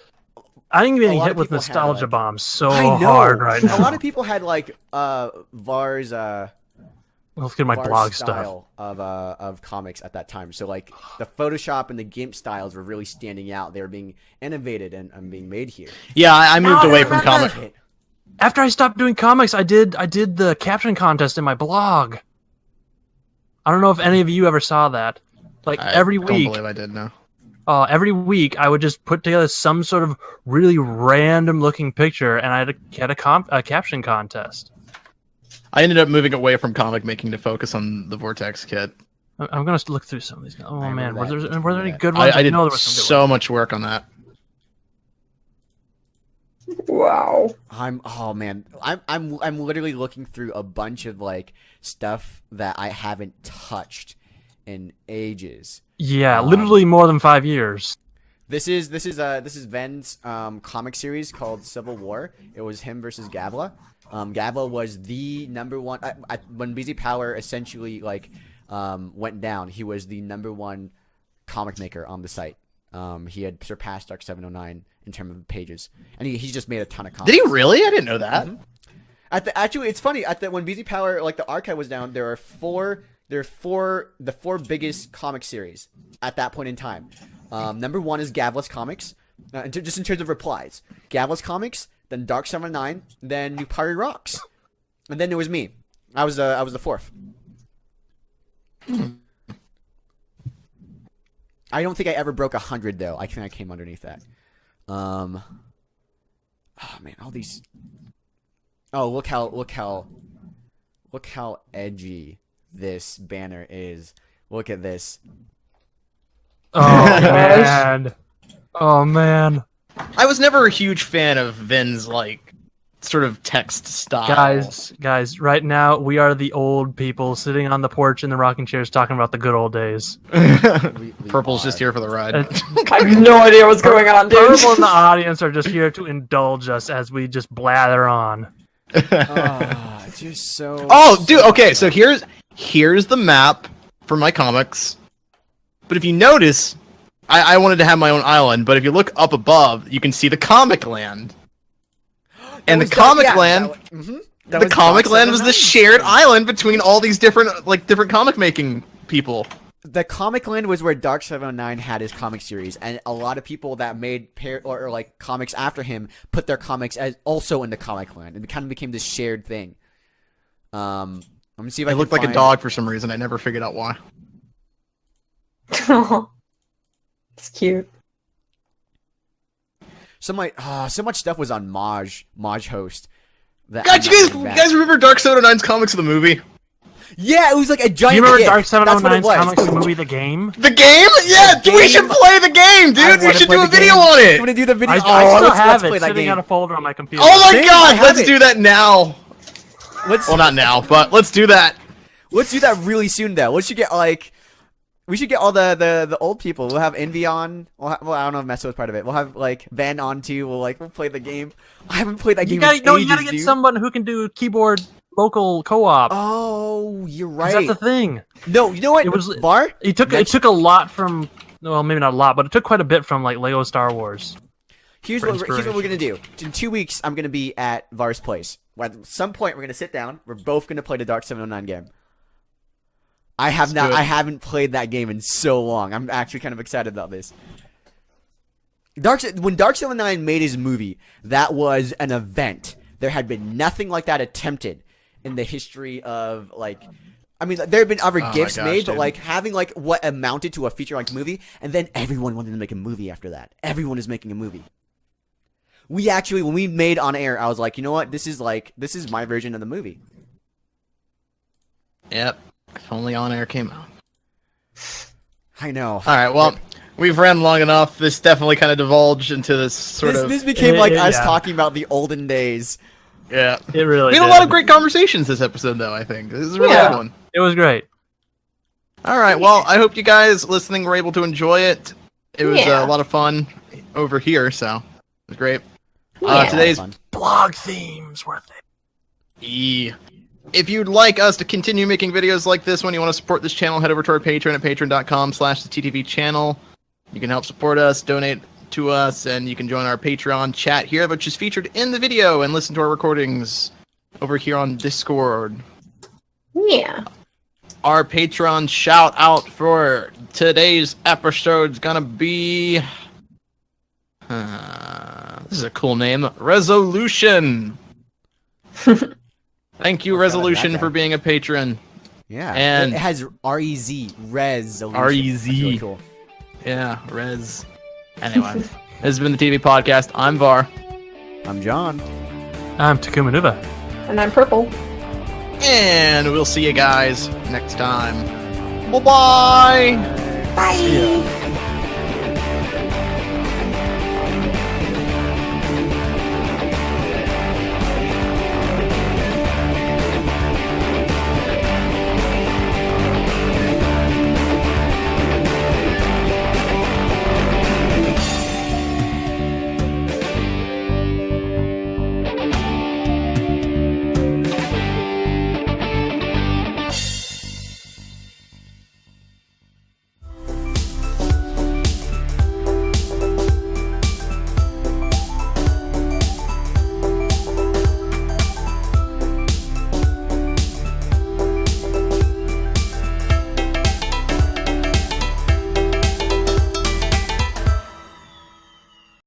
C: I'm getting hit with nostalgia bombs so hard right now.
B: A lot of people had like Var's
C: let's get my blog stuff
B: of comics at that time. So like the Photoshop and the GIMP styles were really standing out. They were being innovated and being made here.
A: Yeah, I moved away from comics.
C: After I stopped doing comics, I did the caption contest in my blog. I don't know if any of you ever saw that. Like every week, I don't
A: believe I did. No.
C: Every week, I would just put together some sort of really random-looking picture, and I had a caption contest.
A: I ended up moving away from comic making to focus on the Vortex kit.
C: I'm gonna look through some of these. Oh man, were there any good ones?
A: I did so much work on that.
D: Wow.
B: I'm literally looking through a bunch of like stuff that I haven't touched in ages.
C: Yeah, literally more than 5 years.
B: This is Ven's comic series called Civil War. It was him versus Gavla. Gavla was the number one when BZ Power essentially like went down. He was the number one comic maker on the site. He had surpassed Dark 709 in terms of pages, and he just made a ton of comics.
A: Did he really? I didn't know that.
B: Mm-hmm. Actually, it's funny. When BZ Power like the archive was down, there are the four biggest comic series at that point in time. Number one is Gavla's Comics, just in terms of replies. Gavla's Comics, then Dark 709, then New Party Rocks, and then there was me. I was the fourth. I don't think I ever broke 100 though. I think I came underneath that. Oh man, all these. Oh, look how edgy this banner is. Look at this.
C: Oh man. Oh man.
A: I was never a huge fan of Vin's like sort of text style.
C: Guys, right now we are the old people sitting on the porch in the rocking chairs talking about the good old days.
A: Prpl's just here for the ride.
D: I have no idea what's going on, dude.
C: Prpl and the audience are just here to indulge us as we just blather on.
B: Just so.
A: Oh, dude. Okay, so here's the map for my comics. But if you notice, I wanted to have my own island. But if you look up above, you can see the comic land. And the comic land, the comic land was the shared island between all these different comic making people.
B: The comic land was where Dark 709 had his comic series, and a lot of people that made comics after him put their comics as also in the comic land, and it kind of became this shared thing. Let me see if I
A: looked like a dog for some reason. I never figured out why.
D: It's cute.
B: So much stuff was on Maj Host.
A: God, you guys remember Dark 709's comics of the movie?
B: Yeah, it was like a giant.
C: Do you remember
B: gift.
C: Dark 709's comics of the movie, The Game?
A: The Game? Yeah, we should play the game, dude. We should do a video on it.
B: I'm gonna do the video.
C: I still have it sitting on a folder on my computer.
A: Oh my god, let's do that now.
B: Well,
A: not now, but let's do that.
B: Let's do that really soon, though. We should get all the old people. We'll have Envy on. Well, I don't know if Meso is part of it. We'll have Van on too. We'll play the game. I haven't played that game. You
C: gotta get someone who can do keyboard local co-op.
B: Oh, you're right.
C: That's the thing.
B: No, you know what?
C: It was
B: Var.
C: It took a lot from. Well, maybe not a lot, but it took quite a bit from Lego Star Wars.
B: Here's what we're gonna do. In 2 weeks, I'm gonna be at Var's place. At some point, we're gonna sit down. We're both gonna play the Dark 709 game. I haven't played that game in so long. I'm actually kind of excited about this. When Dark 709 made his movie, that was an event. There had been nothing like that attempted in the history of there have been other gifts made, dude. But having what amounted to a feature-length movie, and then everyone wanted to make a movie after that. Everyone is making a movie. We actually, when we made On Air, I was like, you know what? This is my version of the movie.
A: Yep. If only On Air came out.
B: I know.
A: All right, well, we've ran long enough. This definitely kind of divulged into this sort of...
B: This became us talking about the olden days.
A: Yeah.
C: It really
A: We had a lot of great conversations this episode, though, I think. This is a really good one.
C: It was great.
A: All right, well, I hope you guys listening were able to enjoy it. It was a lot of fun over here, so it was great. Today's
C: blog themes were there.
A: If you'd like us to continue making videos like this one, you want to support this channel, head over to our Patreon at patreon.com/TTV channel. You can help support us, donate to us, and you can join our Patreon chat here, which is featured in the video, and listen to our recordings over here on Discord.
D: Yeah.
A: Our Patreon shout out for today's episode's gonna be... this is a cool name. Resolution. Thank you, Resolution, for being a patron.
B: Yeah,
A: and
B: it has R-E-Z, Resolution.
A: R-E-Z.
B: That's really cool.
A: Yeah, Res. Anyway, this has been the TV Podcast. I'm Var.
B: I'm John.
C: I'm Takuma Nuva.
D: And I'm Prpl.
A: And we'll see you guys next time. Bye-bye!
D: Bye!